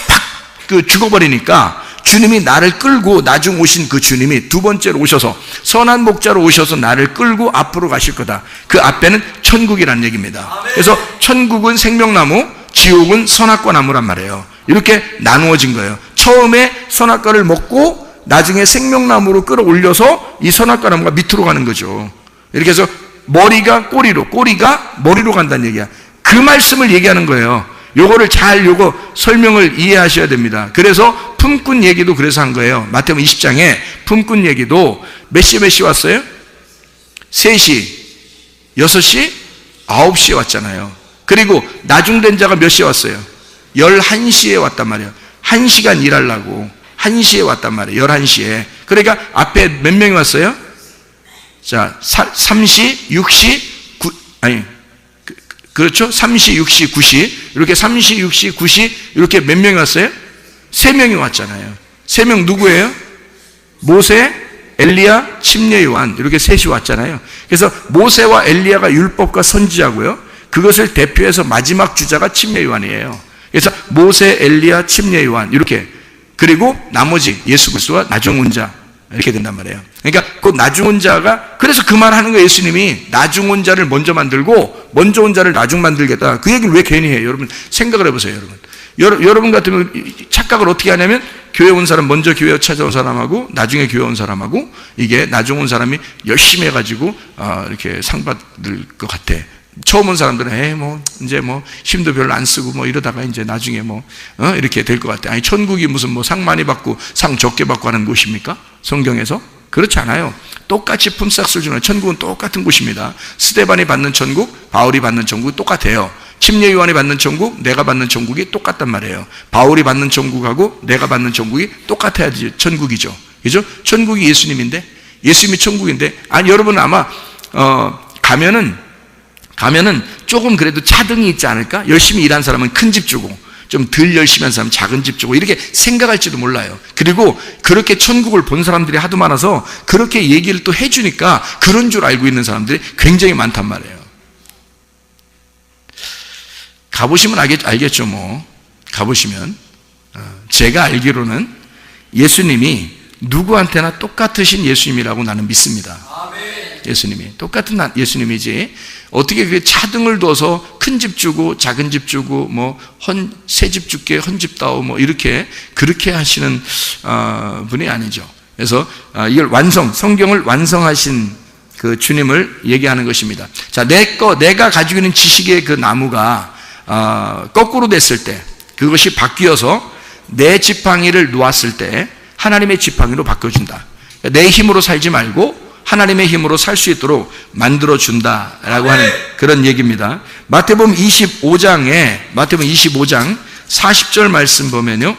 죽어버리니까 주님이 나를 끌고, 나중 오신 그 주님이 두 번째로 오셔서 선한 목자로 오셔서 나를 끌고 앞으로 가실 거다. 그 앞에는 천국이라는 얘기입니다. 그래서 천국은 생명나무, 지옥은 선악과 나무란 말이에요. 이렇게 나누어진 거예요. 처음에 선악과를 먹고 나중에 생명나무로 끌어올려서 이 선악과 나무가 밑으로 가는 거죠. 이렇게 해서 머리가 꼬리로, 꼬리가 머리로 간다는 얘기야. 그 말씀을 얘기하는 거예요. 요거를 요거 설명을 이해하셔야 됩니다. 그래서 품꾼 얘기도 그래서 한 거예요. 마태복음 20장에 품꾼 얘기도 몇 시 왔어요? 3시, 6시, 9시에 왔잖아요. 그리고 나중된 자가 몇 시에 왔어요? 11시에 왔단 말이에요. 1시간 일하려고 1시에 왔단 말이에요. 11시에. 그러니까 앞에 몇 명이 왔어요? 자, 3시, 6시, 그렇죠? 3시, 6시, 9시. 이렇게 3시, 6시, 9시. 이렇게 몇 명이 왔어요? 3명이 왔잖아요. 3명 누구예요? 모세, 엘리야, 침례 요한. 이렇게 셋이 왔잖아요. 그래서 모세와 엘리야가 율법과 선지자고요. 그것을 대표해서 마지막 주자가 침례 요한이에요. 그래서 모세, 엘리야, 침례 요한. 이렇게. 그리고 나머지 예수 그리스도와 나중 온 자. 이렇게 된단 말이에요. 그러니까 그 나중 온 자가, 그래서 그 말 하는 거예요. 예수님이 나중 온 자를 먼저 만들고 먼저 온 자를 나중 만들겠다. 그 얘기를 왜 괜히 해요? 여러분 생각을 해보세요. 여러분 같으면 착각을 어떻게 하냐면 교회 온 사람, 먼저 교회 찾아온 사람하고 나중에 교회 온 사람하고 이게 나중 온 사람이 열심히 해가지고 이렇게 상 받을 것 같아. 처음 온 사람들은 이제 힘도 별로 안 쓰고 이러다가 이제 나중에 이렇게 될 것 같아. 아니 천국이 무슨 상 많이 받고 상 적게 받고 하는 곳입니까? 성경에서? 그렇지 않아요. 똑같이 품삯을 주는 천국은 똑같은 곳입니다. 스데반이 받는 천국, 바울이 받는 천국이 똑같아요. 침례 요한이 받는 천국, 내가 받는 천국이 똑같단 말이에요. 바울이 받는 천국하고 내가 받는 천국이 똑같아야지 천국이죠. 그죠? 천국이 예수님인데, 예수님이 천국인데, 아니 여러분 아마 가면은 조금 그래도 차등이 있지 않을까? 열심히 일한 사람은 큰 집 주고 좀 덜 열심히 한 사람은 작은 집 주고 이렇게 생각할지도 몰라요. 그리고 그렇게 천국을 본 사람들이 하도 많아서 그렇게 얘기를 또 해주니까 그런 줄 알고 있는 사람들이 굉장히 많단 말이에요. 가보시면 알겠죠. 가보시면 제가 알기로는 예수님이 누구한테나 똑같으신 예수님이라고 나는 믿습니다. 예수님이 똑같은 예수님이지 어떻게 그 차등을 둬서 큰 집 주고 작은 집 주고 새 집 줄게 헌 집 다오 이렇게 그렇게 하시는 분이 아니죠. 그래서 이걸 성경을 완성하신 그 주님을 얘기하는 것입니다. 자, 내가 가지고 있는 지식의 그 나무가 거꾸로 됐을 때, 그것이 바뀌어서 내 지팡이를 놓았을 때 하나님의 지팡이로 바꿔준다. 내 힘으로 살지 말고 하나님의 힘으로 살 수 있도록 만들어준다라고 하는 그런 얘기입니다. 마태복음 25장 40절 말씀 보면요,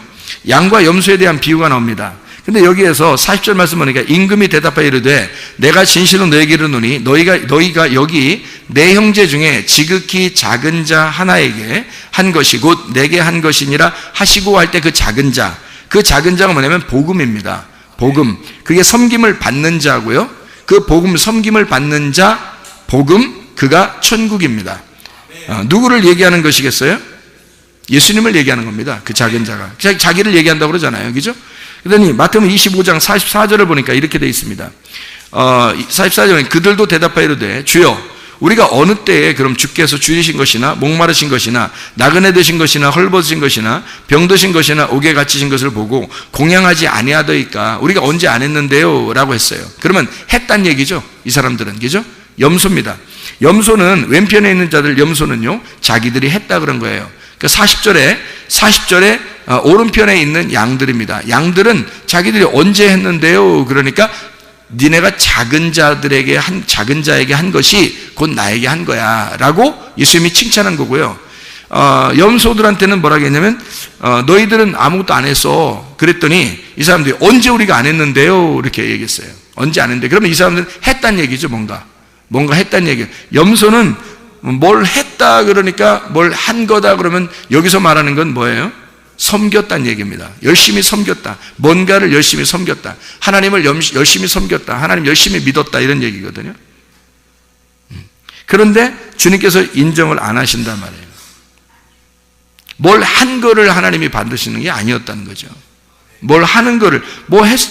양과 염소에 대한 비유가 나옵니다. 근데 여기에서 40절 말씀 보니까 임금이 대답하여 이르되 내가 진실로 너에게 이르노니 너희가 여기 내 형제 중에 지극히 작은 자 하나에게 한 것이 곧 내게 한 것이니라 하시고 할 때 그 작은 자가 뭐냐면 복음입니다. 복음. 그게 섬김을 받는 자고요. 그 복음, 섬김을 받는 자, 복음, 그가 천국입니다. 누구를 얘기하는 것이겠어요? 예수님을 얘기하는 겁니다. 그 작은 자가. 자기를 얘기한다고 그러잖아요. 그죠? 그러더니 마태복음 25장 44절을 보니까 이렇게 되어 있습니다. 44절에 그들도 대답하여 이르되 주여 우리가 어느 때에 그럼 주께서 죽이신 것이나 목마르신 것이나 나그네 되신 것이나 헐벗으신 것이나 병드신 것이나 옥에 갇히신 것을 보고 공양하지 아니하더이까 우리가 언제 안 했는데요? 라고 했어요. 그러면 했단 얘기죠. 이 사람들은. 그죠? 염소입니다. 염소는 왼편에 있는 자들 염소는요 자기들이 했다 그런 거예요. 그 40절에 오른편에 있는 양들입니다. 양들은 자기들이 언제 했는데요? 그러니까 니네가 작은 자에게 한 것이 곧 나에게 한 거야 라고 예수님이 칭찬한 거고요. 염소들한테는 뭐라고 했냐면 너희들은 아무것도 안 했어. 그랬더니 이 사람들이 언제 우리가 안 했는데요? 이렇게 얘기했어요. 언제 안 했는데. 그러면 이 사람들은 했단 얘기죠. 뭔가 했단 얘기예요. 염소는 뭘 했다 그러니까 뭘 한 거다 그러면 여기서 말하는 건 뭐예요? 섬겼다는 얘기입니다. 열심히 섬겼다. 뭔가를 열심히 섬겼다. 하나님을 열심히 섬겼다. 하나님 열심히 믿었다. 이런 얘기거든요. 그런데 주님께서 인정을 안 하신단 말이에요. 뭘 한 거를 하나님이 받으시는 게 아니었다는 거죠. 뭘 하는 거를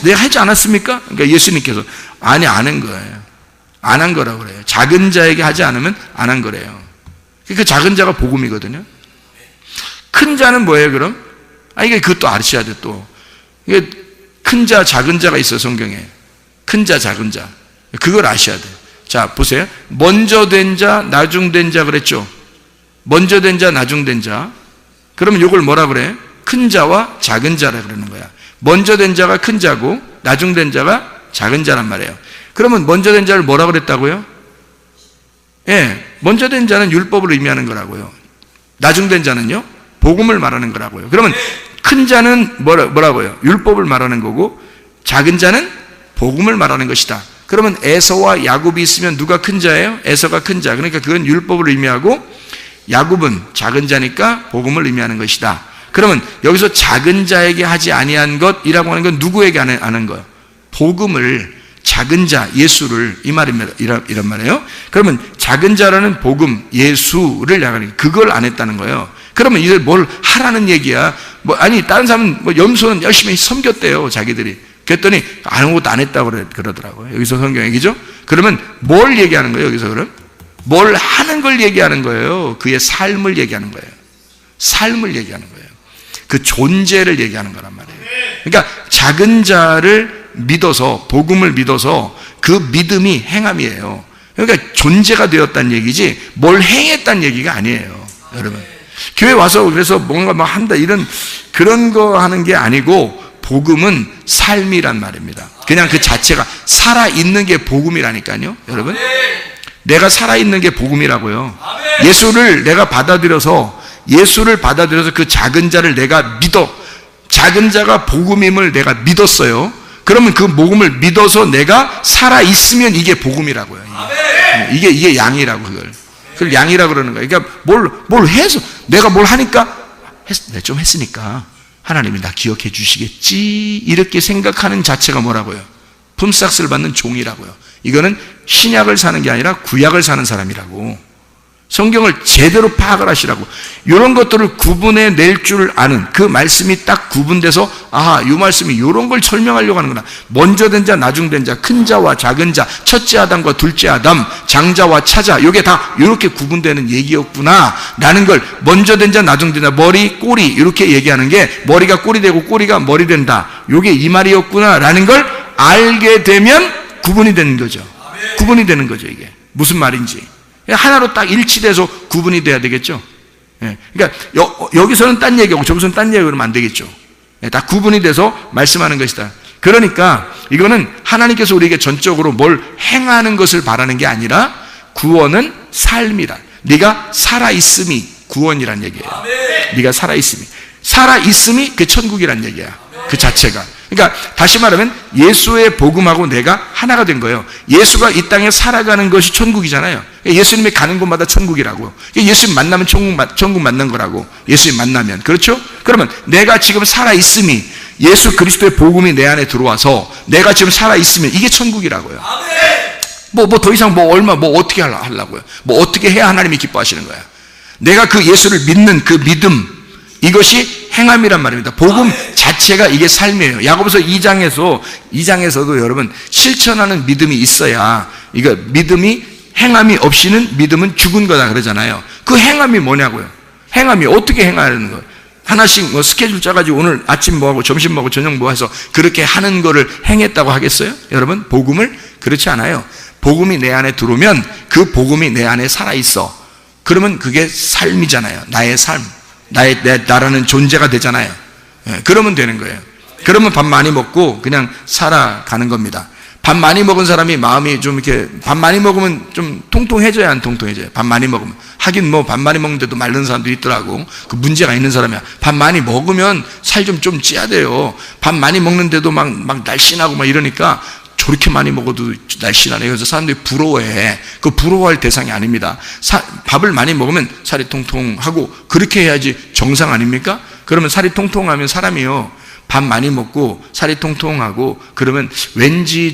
내가 하지 않았습니까? 그러니까 예수님께서 아니 안 한 거예요. 안 한 거라고 그래요. 작은 자에게 하지 않으면 안 한 거래요. 그 작은 자가 복음이거든요. 큰 자는 뭐예요 그럼? 이게 그것도 아셔야 돼 또. 이게 큰 자, 작은 자가 있어요, 성경에. 큰 자, 작은 자. 그걸 아셔야 돼요. 자, 보세요. 먼저 된 자, 나중된 자 그랬죠? 먼저 된 자, 나중된 자. 그러면 이걸 뭐라 그래? 큰 자와 작은 자라 그러는 거야. 먼저 된 자가 큰 자고, 나중된 자가 작은 자란 말이에요. 그러면 먼저 된 자를 뭐라 그랬다고요? 예, 먼저 된 자는 율법을 의미하는 거라고요. 나중된 자는요? 복음을 말하는 거라고요. 그러면 큰 자는 뭐라고요? 율법을 말하는 거고, 작은 자는 복음을 말하는 것이다. 그러면 에서와 야곱이 있으면 누가 큰 자예요? 에서가 큰 자. 그러니까 그건 율법을 의미하고, 야곱은 작은 자니까 복음을 의미하는 것이다. 그러면 여기서 작은 자에게 하지 아니한 것이라고 하는 건 누구에게 하는 거예요? 복음을, 작은 자, 예수를, 이 말입니다. 이런 말이에요. 그러면 작은 자라는 복음, 예수를 나가는, 그걸 안 했다는 거예요. 그러면 이들 뭘 하라는 얘기야? 아니, 다른 사람은 염소는 열심히 섬겼대요, 자기들이. 그랬더니 아무것도 안 했다고 그러더라고요. 여기서 성경 얘기죠? 그러면 뭘 얘기하는 거예요, 여기서 그럼? 뭘 하는 걸 얘기하는 거예요. 그의 삶을 얘기하는 거예요. 삶을 얘기하는 거예요. 그 존재를 얘기하는 거란 말이에요. 그러니까 작은 자를 믿어서, 복음을 믿어서 그 믿음이 행함이에요. 그러니까 존재가 되었다는 얘기지 뭘 행했다는 얘기가 아니에요, 여러분. 교회 와서 그래서 뭔가 막 한다 이런 그런 거 하는 게 아니고, 복음은 삶이란 말입니다. 그냥 그 자체가 살아있는 게 복음이라니까요, 여러분. 내가 살아있는 게 복음이라고요. 예수를 내가 받아들여서 그 작은 자를 내가 작은 자가 복음임을 내가 믿었어요. 그러면 그 복음을 믿어서 내가 살아있으면 이게 복음이라고요. 이게 양이라고, 그걸 양이라고 그러는 거예요. 그러니까 뭘 해서, 내가 뭘 하니까, 내가 좀 했으니까 하나님이 나 기억해 주시겠지, 이렇게 생각하는 자체가 뭐라고요? 품삯을 받는 종이라고요. 이거는 신약을 사는 게 아니라 구약을 사는 사람이라고. 성경을 제대로 파악을 하시라고. 이런 것들을 구분해 낼 줄 아는, 그 말씀이 딱 구분돼서, 아하, 이 말씀이 이런 걸 설명하려고 하는구나. 먼저 된 자, 나중된 자, 큰 자와 작은 자, 첫째 아담과 둘째 아담, 장자와 차자, 이게 다 이렇게 구분되는 얘기였구나 라는 걸, 먼저 된 자, 나중된 자, 머리, 꼬리, 이렇게 얘기하는 게, 머리가 꼬리 되고 꼬리가 머리 된다, 이게 이 말이었구나 라는 걸 알게 되면 구분이 되는 거죠. 구분이 되는 거죠. 이게 무슨 말인지 하나로 딱 일치돼서 구분이 돼야 되겠죠. 그러니까 여기서는 딴 얘기하고 저기서는 딴 얘기하고 그러면 안 되겠죠. 다 구분이 돼서 말씀하는 것이다. 그러니까 이거는 하나님께서 우리에게 전적으로 뭘 행하는 것을 바라는 게 아니라, 구원은 삶이다. 네가 살아있음이 구원이란 얘기예요. 네가 살아있음이 그 천국이란 얘기야. 그 자체가. 그러니까 다시 말하면 예수의 복음하고 내가 하나가 된 거예요. 예수가 이 땅에 살아가는 것이 천국이잖아요. 예수님이 가는 곳마다 천국이라고. 예수님 만나면 천국 만난 거라고. 예수님 만나면. 그렇죠? 그러면 내가 지금 살아있음이, 예수 그리스도의 복음이 내 안에 들어와서 내가 지금 살아있으면 이게 천국이라고요. 더 이상 어떻게 하려고요? 어떻게 해야 하나님이 기뻐하시는 거야? 내가 그 예수를 믿는 그 믿음, 이것이 행함이란 말입니다. 복음 자체가 이게 삶이에요. 야고보서 2장에서도 여러분, 실천하는 믿음이 있어야, 이거 믿음이, 행함이 없이는 믿음은 죽은 거다 그러잖아요. 그 행함이 뭐냐고요? 행함이 어떻게 행하는 거예요? 하나씩 스케줄 짜가지고 오늘 아침 뭐하고 점심 뭐하고 저녁 뭐해서 그렇게 하는 거를 행했다고 하겠어요? 여러분, 복음을 그렇지 않아요. 복음이 내 안에 들어오면 그 복음이 내 안에 살아있어. 그러면 그게 삶이잖아요. 나의 삶, 나라는 존재가 되잖아요. 그러면 되는 거예요. 그러면 밥 많이 먹고 그냥 살아가는 겁니다. 밥 많이 먹은 사람이 마음이 좀 이렇게, 밥 많이 먹으면 좀 통통해져야 안 통통해져요? 밥 많이 먹으면. 하긴 밥 많이 먹는데도 마른 사람도 있더라고. 그 문제가 있는 사람이야. 밥 많이 먹으면 살 좀 찌야 돼요. 밥 많이 먹는데도 막 날씬하고 막 이러니까, 저렇게 많이 먹어도 날씬하네. 그래서 사람들이 부러워해. 그 부러워할 대상이 아닙니다. 밥을 많이 먹으면 살이 통통하고, 그렇게 해야지 정상 아닙니까? 그러면 살이 통통하면 사람이요, 밥 많이 먹고 살이 통통하고 그러면 왠지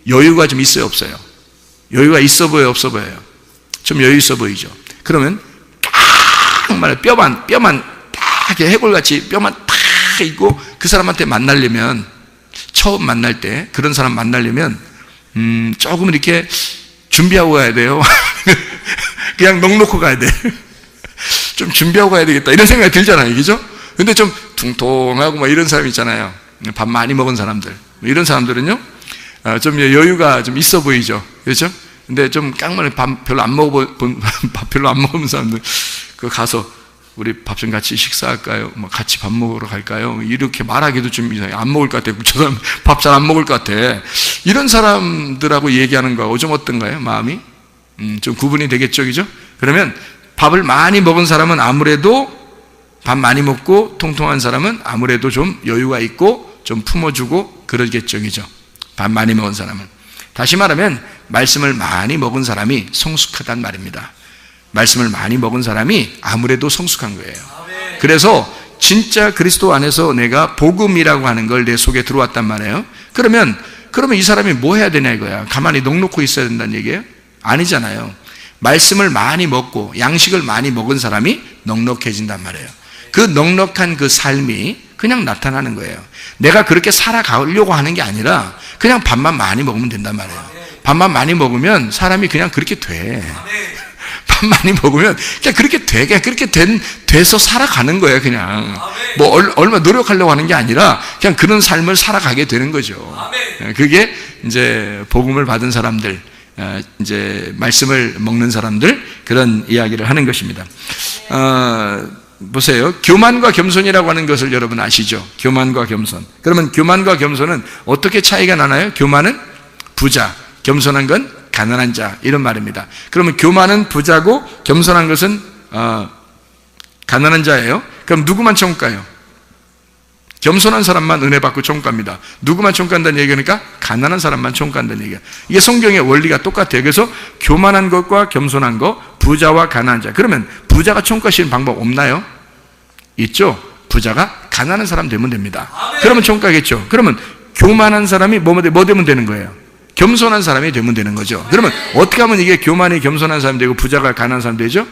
여유가 좀 있어요, 없어요? 여유가 있어 보여요, 없어 보여요? 좀 여유 있어 보이죠? 그러면 딱 말해, 뼈만 딱 해골같이 뼈만 딱 있고, 그 사람한테 만나려면, 처음 만날 때 그런 사람 만나려면 조금 이렇게 준비하고 가야 돼요. 그냥 넋 놓고 가야 돼. 좀 준비하고 가야 되겠다, 이런 생각이 들잖아요, 그죠? 근데 좀 퉁퉁하고 뭐 이런 사람 있잖아요. 밥 많이 먹은 사람들. 이런 사람들은요, 좀 여유가 좀 있어 보이죠. 그렇죠? 근데 좀 깡마리 밥 별로 안 먹은 사람들, 그 가서 우리 밥 좀 같이 식사할까요? 뭐 같이 밥 먹으러 갈까요? 이렇게 말하기도 좀 이상해. 안 먹을 것 같아. 저 사람 밥 잘 안 먹을 것 같아. 이런 사람들하고 얘기하는 거하고 좀 어떤가요? 마음이? 좀 구분이 되겠죠, 그죠? 그러면 밥을 많이 먹은 사람은 아무래도 밥 많이 먹고 통통한 사람은 아무래도 좀 여유가 있고 좀 품어주고 그러겠죠, 그죠? 밥 많이 먹은 사람은. 다시 말하면 말씀을 많이 먹은 사람이 성숙하단 말입니다. 말씀을 많이 먹은 사람이 아무래도 성숙한 거예요. 그래서 진짜 그리스도 안에서 내가 복음이라고 하는 걸 내 속에 들어왔단 말이에요. 그러면 이 사람이 뭐 해야 되냐 이거야. 가만히 넋놓고 있어야 된다는 얘기예요? 아니잖아요. 말씀을 많이 먹고 양식을 많이 먹은 사람이 넉넉해진단 말이에요. 그 넉넉한 그 삶이 그냥 나타나는 거예요. 내가 그렇게 살아가려고 하는 게 아니라 그냥 밥만 많이 먹으면 된단 말이에요. 밥만 많이 먹으면 사람이 그냥 그렇게 돼. 밥 많이 먹으면 그냥 그렇게 돼. 그냥 그렇게 돼서 살아가는 거예요. 그냥 뭐 얼마 노력하려고 하는 게 아니라 그냥 그런 삶을 살아가게 되는 거죠. 그게 이제 복음을 받은 사람들, 이제 말씀을 먹는 사람들, 그런 이야기를 하는 것입니다. 보세요. 교만과 겸손이라고 하는 것을 여러분 아시죠? 교만과 겸손. 그러면 교만과 겸손은 어떻게 차이가 나나요? 교만은 부자, 겸손한 건 가난한 자, 이런 말입니다. 그러면 교만은 부자고 겸손한 것은 가난한 자예요. 그럼 누구만 천국 가요? 겸손한 사람만 은혜 받고 천국 갑니다. 누구만 천국 간다는 얘기니까 가난한 사람만 천국 간다는 얘기야. 이게 성경의 원리가 똑같아요. 그래서 교만한 것과 겸손한 것, 부자와 가난한 자. 그러면 부자가 천국 가시는 방법 없나요? 있죠. 부자가 가난한 사람 되면 됩니다. 그러면 천국 가겠죠. 그러면 교만한 사람이 뭐 되면 되는 거예요? 겸손한 사람이 되면 되는 거죠. 그러면 어떻게 하면 이게 교만이 겸손한 사람이 되고 부자가 가난한 사람이 되죠?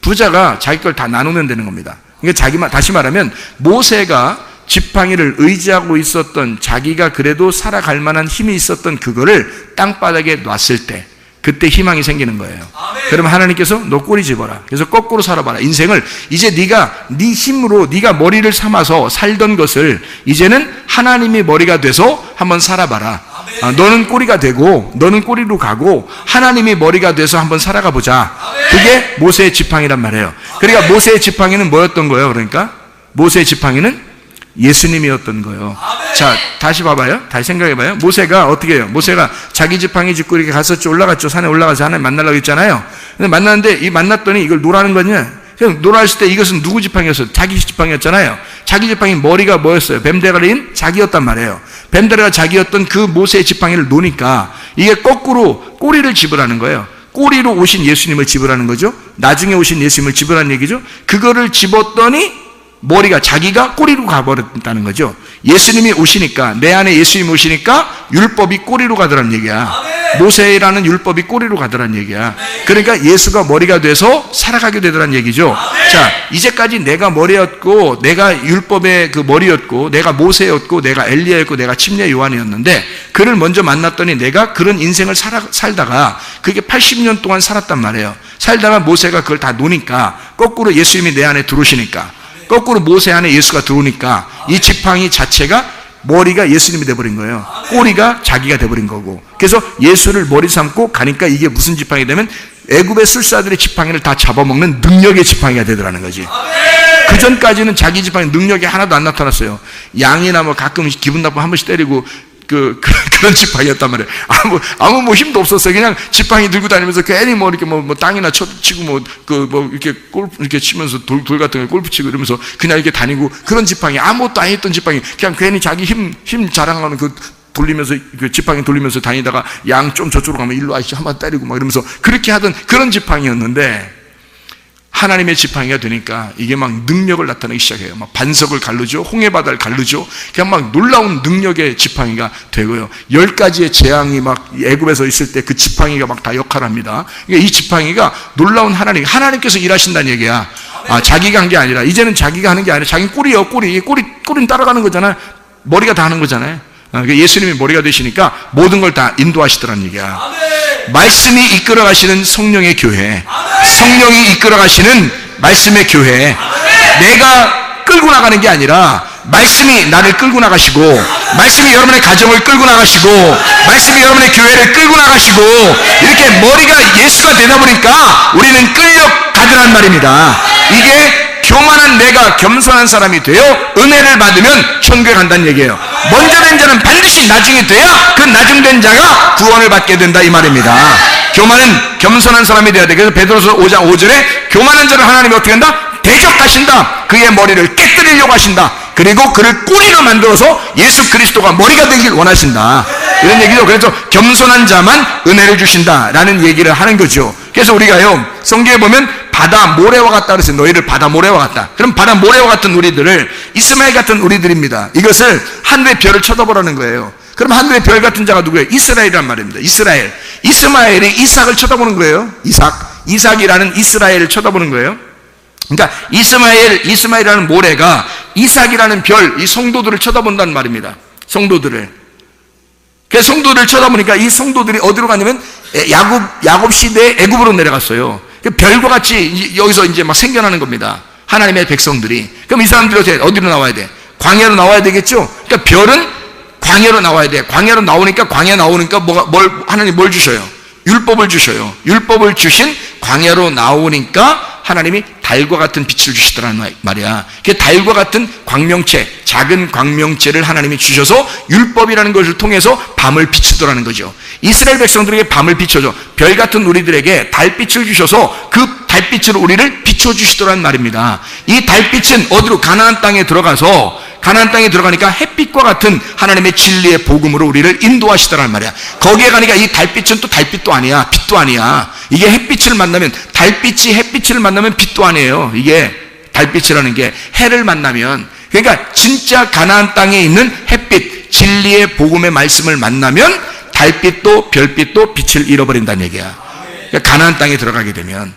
부자가 자기 걸 다 나누면 되는 겁니다. 그러니까 다시 말하면 모세가 지팡이를 의지하고 있었던, 자기가 그래도 살아갈 만한 힘이 있었던 그거를 땅바닥에 놨을 때 그때 희망이 생기는 거예요. 그러면 하나님께서 너 꼬리 집어라. 그래서 거꾸로 살아봐라. 인생을 이제 네가 네 힘으로 네가 머리를 삼아서 살던 것을 이제는 하나님이 머리가 돼서 한번 살아봐라. 너는 꼬리가 되고 너는 꼬리로 가고 하나님이 머리가 돼서 한번 살아가 보자. 그게 모세의 지팡이란 말이에요. 그러니까 모세의 지팡이는 뭐였던 거예요? 그러니까 모세의 지팡이는 예수님이었던 거예요. 자, 다시 봐봐요. 다시 생각해봐요. 모세가 어떻게 해요? 모세가 자기 지팡이 짚고 이렇게 갔었죠. 올라갔죠. 산에 올라가서 하나님 만나려고 했잖아요. 근데 만났는데 만났더니 이걸 노라는 거냐? 그냥 놀았을 때 이것은 누구 지팡이였어요? 자기 지팡이였잖아요. 자기 지팡이 머리가 뭐였어요? 뱀대가리인 자기였단 말이에요. 뱀대가리가 자기였던 그 모세의 지팡이를 놓으니까 이게 거꾸로 꼬리를 집으라는 거예요. 꼬리로 오신 예수님을 집으라는 거죠. 나중에 오신 예수님을 집으라는 얘기죠. 그거를 집었더니 머리가 자기가 꼬리로 가버렸다는 거죠. 예수님이 오시니까, 내 안에 예수님이 오시니까 율법이 꼬리로 가더라는 얘기야. 모세라는 율법이 꼬리로 가더라는 얘기야. 그러니까 예수가 머리가 돼서 살아가게 되더라는 얘기죠. 자, 이제까지 내가 머리였고, 내가 율법의 그 머리였고, 내가 모세였고, 내가 엘리야였고, 내가 침례 요한이었는데 그를 먼저 만났더니 내가 그런 인생을 살다가 그게 80년 동안 살았단 말이에요. 살다가 모세가 그걸 다 노니까 거꾸로 예수님이 내 안에 들어오시니까, 거꾸로 모세 안에 예수가 들어오니까 이 지팡이 자체가 머리가 예수님이 돼버린 거예요. 꼬리가 자기가 돼버린 거고. 그래서 예수를 머리 삼고 가니까 이게 무슨 지팡이 되면 애굽의 술사들의 지팡이를 다 잡아먹는 능력의 지팡이가 되더라는 거지. 그 전까지는 자기 지팡이 능력이 하나도 안 나타났어요. 양이나 뭐 가끔 기분 나쁘면 한 번씩 때리고 그런 지팡이였단 말이에요. 아무 뭐 힘도 없었어요. 그냥 지팡이 들고 다니면서 괜히 뭐 이렇게 뭐 땅이나 치고 이렇게 골프 이렇게 치면서 돌 같은 거 골프 치고 이러면서 그냥 이렇게 다니고 그런 지팡이, 아무것도 안 했던 지팡이, 그냥 괜히 자기 힘 자랑하는 돌리면서 그 지팡이 돌리면서 다니다가 양 좀 저쪽으로 가면 일로 아시죠 한번 때리고 막 이러면서 그렇게 하던 그런 지팡이였는데 하나님의 지팡이가 되니까 이게 막 능력을 나타내기 시작해요. 막 반석을 가르죠. 홍해바다를 가르죠. 그냥 막 놀라운 능력의 지팡이가 되고요. 10가지의 재앙이 막 애굽에서 있을 때 그 지팡이가 막 다 역할을 합니다. 그러니까 이 지팡이가 놀라운 하나님께서 일하신다는 얘기야. 자기가 한 게 아니라, 이제는 자기가 하는 게 아니라 자기는 꼬리예요. 꼬리는 따라가는 거잖아요. 머리가 다 하는 거잖아요. 그러니까 예수님이 머리가 되시니까 모든 걸 다 인도하시더라는 얘기야. 말씀이 이끌어가시는 성령의 교회, 성령이 이끌어가시는 말씀의 교회, 내가 끌고 나가는 게 아니라 말씀이 나를 끌고 나가시고, 말씀이 여러분의 가정을 끌고 나가시고, 말씀이 여러분의 교회를 끌고 나가시고, 이렇게 머리가 예수가 되다 보니까 우리는 끌려가더란 말입니다. 이게 교만한 내가 겸손한 사람이 되어 은혜를 받으면 천국에 간다는 얘기예요. 먼저 된 자는 반드시 나중에 돼야 그 나중된 자가 구원을 받게 된다, 이 말입니다. 교만은 겸손한 사람이 되어야 돼. 그래서 베드로서 5장 5절에 교만한 자를 하나님이 어떻게 한다? 대적하신다. 그의 머리를 깨뜨리려고 하신다. 그리고 그를 꼬리로 만들어서 예수 그리스도가 머리가 되길 원하신다, 이런 얘기죠. 그래서 겸손한 자만 은혜를 주신다라는 얘기를 하는 거죠. 그래서 우리가요, 성경에 보면 바다 모래와 같다 그랬어요. 너희를 바다 모래와 같다. 그럼 바다 모래와 같은 우리들을 이스마엘 같은 우리들입니다. 이것을 하늘의 별을 쳐다보라는 거예요. 그럼 하늘의 별 같은 자가 누구예요? 이스라엘이란 말입니다. 이스라엘. 이스마엘이 이삭을 쳐다보는 거예요. 이삭이라는 이스라엘을 쳐다보는 거예요. 그러니까 이스마엘이라는 모래가 이삭이라는 별, 이 성도들을 쳐다본다는 말입니다. 성도들을. 그래서 성도들을 쳐다보니까 이 성도들이 어디로 갔냐면 야곱 시대에 애굽으로 내려갔어요. 별과 같이 여기서 이제 막 생겨나는 겁니다. 하나님의 백성들이. 그럼 이 사람들이 어디로 나와야 돼? 광야로 나와야 되겠죠? 그러니까 별은 광야로 나와야 돼. 광야로 나오니까 하나님 뭘 주셔요? 율법을 주셔요. 율법을 주신 광야로 나오니까 하나님이 달과 같은 빛을 주시더라는 말이야. 그 달과 같은 광명체, 작은 광명체를 하나님이 주셔서 율법이라는 것을 통해서 밤을 비추더라는 거죠. 이스라엘 백성들에게 밤을 비춰줘. 별 같은 우리들에게 달빛을 주셔서 그 달빛으로 우리를 비춰주시더라는 말입니다. 이 달빛은 어디로? 가나안 땅에 들어가니까 햇빛과 같은 하나님의 진리의 복음으로 우리를 인도하시더란 말이야. 거기에 가니까 이 달빛은 또 달빛도 아니야, 빛도 아니야. 이게 햇빛을 만나면, 달빛이 햇빛을 만나면 빛도 아니에요. 이게 달빛이라는 게 해를 만나면, 그러니까 진짜 가나안 땅에 있는 햇빛, 진리의 복음의 말씀을 만나면 달빛도 별빛도 빛을 잃어버린다는 얘기야. 그러니까 가나안 땅에 들어가게 되면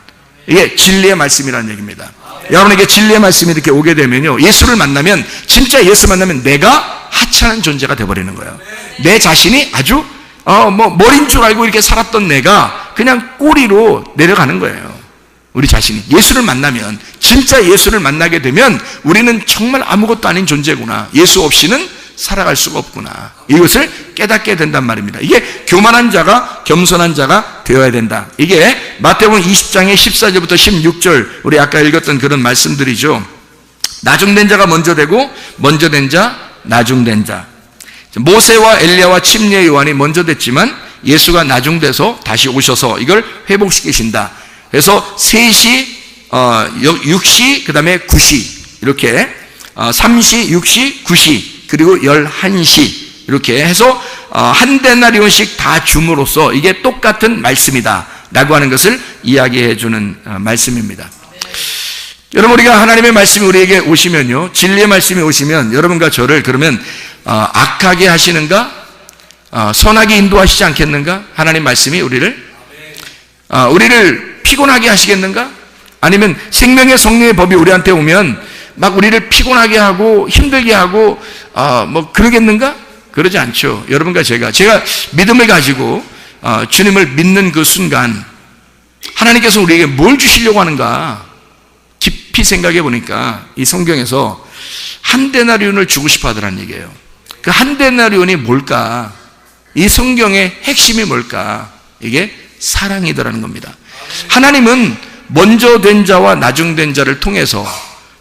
이게 진리의 말씀이라는 얘기입니다. 여러분에게 진리의 말씀이 이렇게 오게 되면요, 예수를 만나면, 진짜 예수 만나면 내가 하찮은 존재가 되어버리는 거예요. 내 자신이 아주 머리인 줄 알고 이렇게 살았던 내가 그냥 꼬리로 내려가는 거예요. 우리 자신이 예수를 만나면, 진짜 예수를 만나게 되면 우리는 정말 아무것도 아닌 존재구나, 예수 없이는 살아갈 수가 없구나, 이것을 깨닫게 된단 말입니다. 이게 교만한 자가 겸손한 자가 되어야 된다. 이게 마태복음 20장의 14절부터 16절, 우리 아까 읽었던 그런 말씀들이죠. 나중된 자가 먼저 되고, 먼저 된 자, 나중된 자. 모세와 엘리야와 침례 요한이 먼저 됐지만 예수가 나중돼서 다시 오셔서 이걸 회복시키신다. 그래서 3시, 6시, 그 다음에 9시, 이렇게 3시, 6시, 9시, 그리고 11시, 이렇게 해서 한 데나리온씩 다 줌으로써 이게 똑같은 말씀이다 라고 하는 것을 이야기해 주는 말씀입니다. 여러분, 우리가 하나님의 말씀이 우리에게 오시면요, 진리의 말씀이 오시면 여러분과 저를 그러면 악하게 하시는가, 선하게 인도하시지 않겠는가? 하나님 말씀이 우리를 피곤하게 하시겠는가? 아니면 생명의 성령의 법이 우리한테 오면 막 우리를 피곤하게 하고 힘들게 하고 그러겠는가? 그러지 않죠. 여러분과 제가 믿음을 가지고 주님을 믿는 그 순간 하나님께서 우리에게 뭘 주시려고 하는가 깊이 생각해 보니까 이 성경에서 한 데나리온을 주고 싶어 하더라는 얘기예요. 그 한 데나리온이 뭘까? 이 성경의 핵심이 뭘까? 이게 사랑이더라는 겁니다. 하나님은 먼저 된 자와 나중된 자를 통해서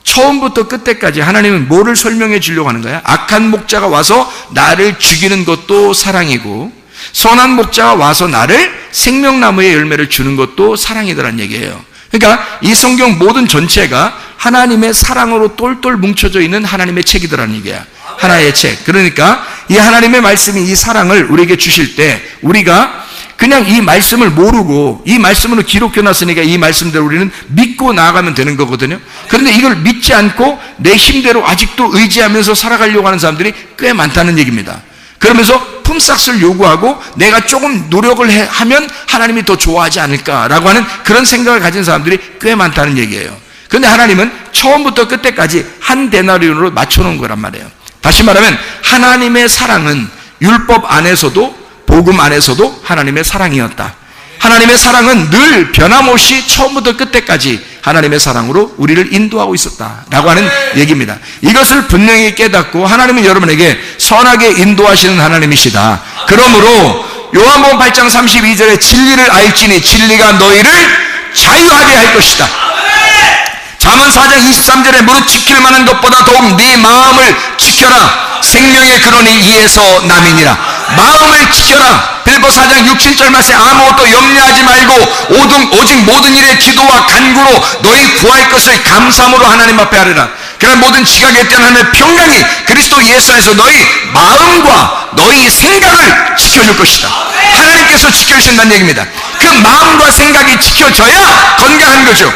처음부터 끝까지 하나님은 뭐를 설명해 주려고 하는 거야? 악한 목자가 와서 나를 죽이는 것도 사랑이고, 선한 목자가 와서 나를 생명나무의 열매를 주는 것도 사랑이더란 얘기예요. 그러니까 이 성경 모든 전체가 하나님의 사랑으로 똘똘 뭉쳐져 있는 하나님의 책이더라는 얘기야. 하나의 책. 그러니까 이 하나님의 말씀이 이 사랑을 우리에게 주실 때 우리가 그냥 이 말씀을 모르고 이 말씀으로 기록해 놨으니까 이 말씀대로 우리는 믿고 나아가면 되는 거거든요. 그런데 이걸 믿지 않고 내 힘대로 아직도 의지하면서 살아가려고 하는 사람들이 꽤 많다는 얘기입니다. 그러면서 품삯을 요구하고 내가 조금 노력을 하면 하나님이 더 좋아하지 않을까라고 하는 그런 생각을 가진 사람들이 꽤 많다는 얘기예요. 그런데 하나님은 처음부터 끝까지 한 데나리온으로 맞춰놓은 거란 말이에요. 다시 말하면 하나님의 사랑은 율법 안에서도 복음 안에서도 하나님의 사랑이었다. 하나님의 사랑은 늘 변함없이 처음부터 끝까지 하나님의 사랑으로 우리를 인도하고 있었다라고 하는 얘기입니다. 이것을 분명히 깨닫고 하나님은 여러분에게 선하게 인도하시는 하나님이시다. 그러므로 요한복음 8장 32절에 진리를 알지니 진리가 너희를 자유하게 할 것이다. 잠언 4장 23절에 무릇 지킬 만한 것보다 더욱 네 마음을 지켜라. 생명의 근원이 이에서 남이니라. 마음을 지켜라. 빌보 4장 6, 7절 말씀에 아무것도 염려하지 말고 오직 모든 일에 기도와 간구로 너희 구할 것을 감사함으로 하나님 앞에 하리라. 그런 모든 지각에 대한 하나님의 평강이 그리스도 예수 안에서 너희 마음과 너희 생각을 지켜줄 것이다. 하나님께서 지켜주신다는 얘기입니다. 그 마음과 생각이 지켜져야 건강한 거죠.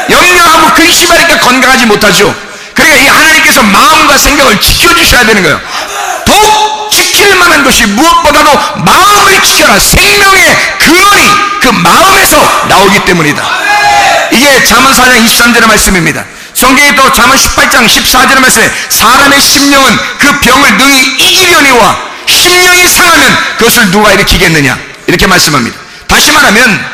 염려하고 근심하니까 건강하지 못하죠. 그러니까 이 하나님께서 마음과 생각을 지켜주셔야 되는 거예요. 더욱 지킬 만한 것이 무엇보다도 마음을 지켜라. 생명의 근원이 그 마음에서 나오기 때문이다. 이게 잠언 4장 23절의 말씀입니다. 성경에 또 잠언 18장 14절의 말씀에 사람의 심령은 그 병을 능히 이기려니와 심령이 상하면 그것을 누가 일으키겠느냐 이렇게 말씀합니다. 다시 말하면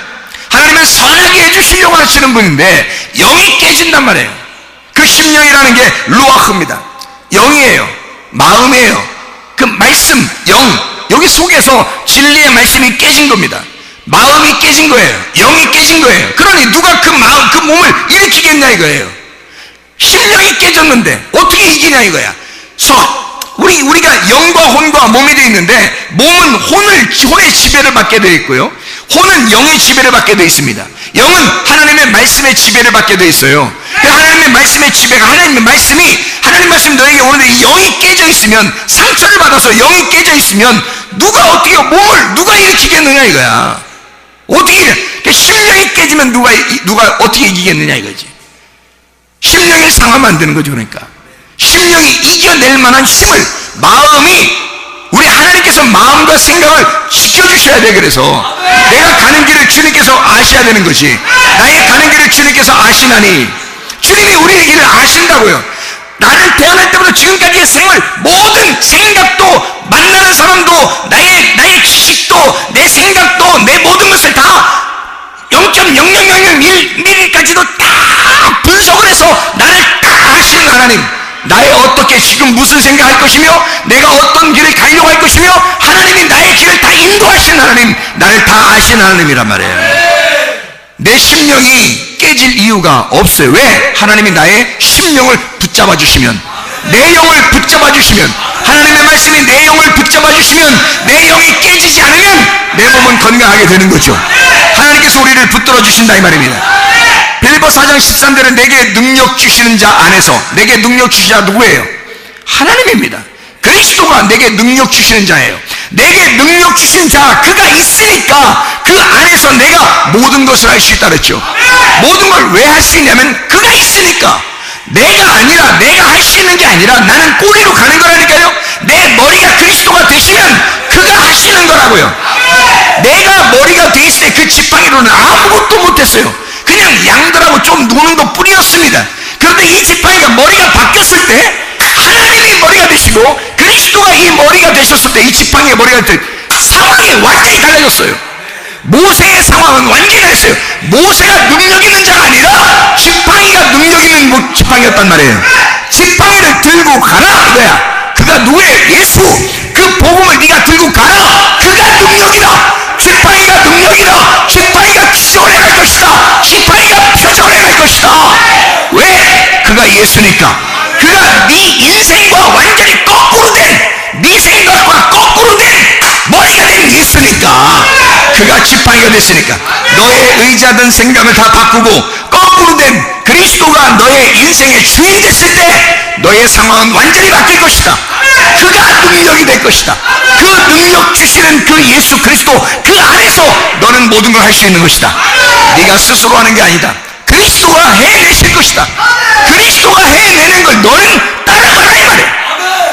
하나님은 선하게 해주시려고 하시는 분인데 영이 깨진단 말이에요. 그 심령이라는 게 루아흐입니다. 영이에요. 마음이에요. 그 말씀, 영, 여기 속에서 진리의 말씀이 깨진 겁니다. 마음이 깨진 거예요. 영이 깨진 거예요. 그러니 누가 그 마음, 그 몸을 일으키겠냐 이거예요. 심령이 깨졌는데 어떻게 이기냐 이거야. 우리가 영과 혼과 몸이 되어 있는데 몸은 혼의 지배를 받게 되어 있고요. 혼은 영의 지배를 받게 되어 있습니다. 영은 하나님의 말씀의 지배를 받게 되어 있어요. 하나님의 말씀의 지배가 하나님의 말씀이 너에게 오는데 영이 깨져 있으면 상처를 받아서 영이 깨져 있으면 누가 일으키겠느냐 이거야. 어떻게 심령이 깨지면 누가 어떻게 이기겠느냐 이거지. 심령이 상하면 안 되는 거죠. 그러니까 심령이 이겨낼 만한 힘을 마음이 우리 하나님께서 마음과 생각을 지켜주셔야 돼. 그래서 내가 가는 길을 주님께서 아셔야 되는 거지. 나의 가는 길을 주님께서 아시나니 주님이 우리의 길을 아신다고요. 나는 태어날 때부터 지금까지의 생활 모든 생각도 만나는 사람도 나의 지식도 내 생각도 내 모든 것을 다 0.0001mm까지도 다 분석을 해서 나를 다 아시는 하나님, 나의 어떻게 지금 무슨 생각할 것이며 내가 어떤 길을 가려고 할 것이며 하나님이 나의 길을 다 인도하시는 하나님, 나를 다 아시는 하나님이란 말이에요. 내 심령이 깨질 이유가 없어요. 왜? 하나님이 나의 심령을 붙잡아 주시면, 내 영을 붙잡아 주시면, 하나님의 말씀이 내 영을 붙잡아 주시면 내 영이 깨지지 않으면 내 몸은 건강하게 되는 거죠. 하나님께서 우리를 붙들어 주신다 이 말입니다. 빌보 4장 13절에 내게 능력 주시는 자 안에서, 내게 능력 주시는 자 누구예요? 하나님입니다. 그리스도가 내게 능력 주시는 자예요. 내게 능력 주신 자, 그가 있으니까 그 안에서 내가 모든 것을 할 수 있다 그랬죠. 모든 걸 왜 할 수 있냐면 그가 있으니까. 내가 할 수 있는 게 아니라 나는 꼬리로 가는 거라니까요. 내 머리가 그리스도가 되시면 그가 하시는 거라고요. 내가 머리가 돼 있을 때 그 지팡이로는 아무것도 못했어요. 그냥 양들하고 좀 노는 것 뿐이었습니다. 그런데 이 지팡이가 머리가 바뀌었을 때 하나님이 머리가 되시고 그리스도가 이 머리가 되셨을 때, 이 지팡이의 머리가 될 때 상황이 완전히 달라졌어요. 모세의 상황은 완전히 달랐어요. 모세가 능력 있는 자가 아니라 지팡이가 능력 있는 지팡이였단 말이에요. 지팡이를 들고 가라 이거야. 그가 누구예요? 예수. 그 복음을 네가 들고 가라. 그가 능력이다. 지팡이가 능력이다. 지팡이가 기존에 갈 것이다. 지팡이가 표정에 갈 것이다. 왜? 그가 예수니까. 그가 네 인생과 완전히 거꾸로 된, 네 생각과 거꾸로 된 머리가 된 예수니까. 그가 지팡이가 됐으니까 너의 의자든 생각을 다 바꾸고 거꾸로 된 그리스도가 너의 인생의 주인이 됐을 때 너의 상황은 완전히 바뀔 것이다. 그가 능력이 될 것이다. 그 능력 주시는 그 예수 그리스도, 그 안에서 너는 모든 걸 할 수 있는 것이다. 네가 스스로 하는 게 아니다. 그리스도가 해내실 것이다. 그리스도가 해내는 걸 너는 따라가라 이 말이에요.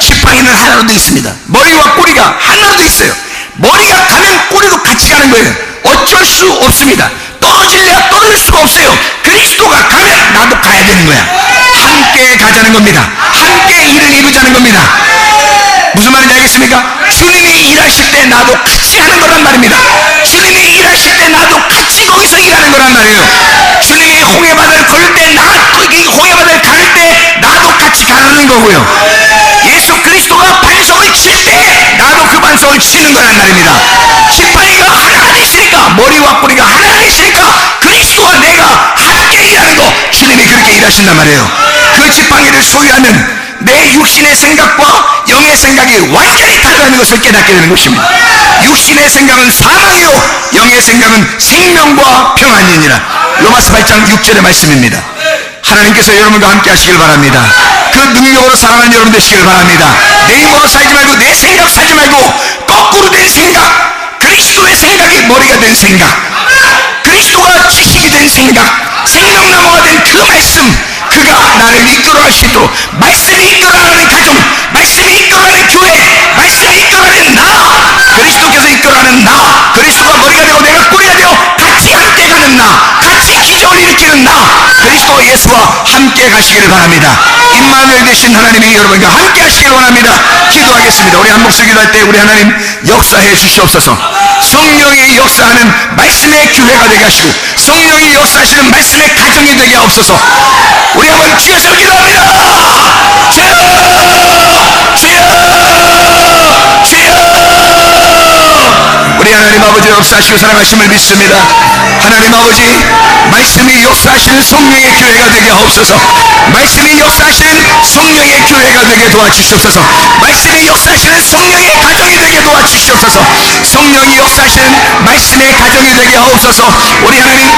지팡이는 하나로 되어 있습니다. 머리와 꼬리가 하나로 되어 있어요. 머리가 가면 꼬리도 같이 가는 거예요. 어쩔 수 없습니다. 떨어질래야 떨어질 수가 없어요. 그리스도가 가면 나도 가야 되는 거야. 함께 가자는 겁니다. 함께 일을 이루자는 겁니다. 무슨 말인지 알겠습니까? 주님이 일하실 때 나도 같이 하는 거란 말입니다. 주님이 일하실 때 나도 같이 거기서 일하는 거란 말이에요. 주님이 홍해바다를 된다고요. 예수 그리스도가 반석을 칠 때 나도 그 반석을 치는 거란 말입니다. 지팡이가 하나 안에 있으니까, 머리와 뿌리가 하나 안에 있으니까 그리스도와 내가 함께 일하는 거, 주님이 그렇게 일하신단 말이에요. 그 지팡이를 소유하면 내 육신의 생각과 영의 생각이 완전히 다르다는 것을 깨닫게 되는 것입니다. 육신의 생각은 사망이요 영의 생각은 생명과 평안이니라. 로마서 8장 6절의 말씀입니다. 하나님께서 여러분과 함께 하시길 바랍니다. 그 능력으로 살아가는 여러분 되시길 바랍니다. 내 힘으로 살지 말고, 내 생각 살지 말고, 거꾸로 된 생각, 그리스도의 생각이 머리가 된 생각, 그리스도가 지식이 된 생각, 생명나무가 된 그 말씀, 그가 나를 이끌어갈 수 있도록, 말씀이 이끌어가는 가정, 말씀이 이끌어가는 교회, 말씀이 이끌어가는 나, 그리스도께서 이끌어가는 나, 그리스도가 머리가 되고 내가 꼬리가 되어 같이 함께 가는 나, 같이 기적을 일으키는 나, 그리스도 예수와 함께 가시기를 바랍니다. 임마누엘 되신 하나님이 여러분과 함께 하시기를 원합니다. 기도하겠습니다. 우리 한 목소리 기도할 때 우리 하나님 역사해 주시옵소서. 성령이 역사하는 말씀의 교회가 되게 하시고, 성령이 역사하시는 말씀의 가정이 되게 하옵소서. 우리 한번 주여서 기도합니다. 주여, 주여, 주여. 우리 하나님 아버지 역사하시고 사랑하심을 믿습니다. 하나님 아버지, 말씀이 역사하시는 성령의 교회가 되게 하옵소서. 말씀이 역사하시는 성령의 교회가 되게 도와주시옵소서. 말씀이 역사하시는 성령의 가정이 되게 도와주시옵소서. 성령이 역사하시는 말씀의 가정이 되게 하옵소서. 우리 하나님,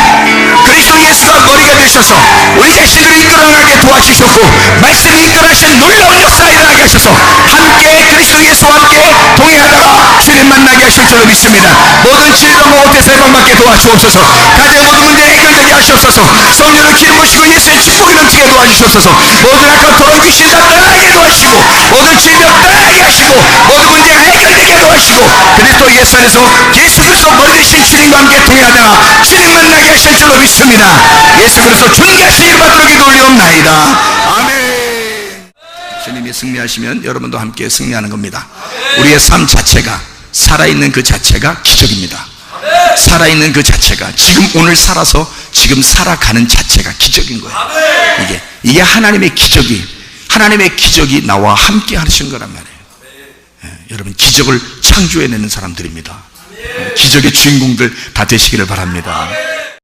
그리스도 예수가 머리가 되셔서 우리 자신들을 이끌어가게 도와주셨고, 말씀이 이끌어가신 놀라운 역사가 일어나게 하셔서 함께 그리스도 예수와 함께 동행하다가 주님 만나게 하실 줄로 믿습니다. 모든 질병과 오태에서 해방받게 도와주옵소서. 가정 모든 문제 해결되게 하시옵소서. 성령을 기름 부으시고 예수의 축복이 넘치게 도와주시옵소서. 모든 악한 더러운 귀신 다 떠나게 도와주시고, 모든 질병 떠나게 하시고, 모든 문제가 해결되게 도와주시고, 그리스도 예수 안에서 예수 그리스도 머리 되신 주님과 함께 동행하다가 주님 만나게 하실 줄로 믿습니다. 예수 그리스도 존귀하신 이름 받들어 기도 올리옵나이다. 아멘. 주님이 승리하시면 여러분도 함께 승리하는 겁니다. 우리의 삶 자체가, 살아있는 그 자체가 기적입니다. 살아있는 그 자체가, 지금 오늘 살아서 지금 살아가는 자체가 기적인 거예요. 이게 하나님의 기적이 나와 함께 하신 거란 말이에요. 여러분, 기적을 창조해내는 사람들입니다. 기적의 주인공들 다 되시기를 바랍니다.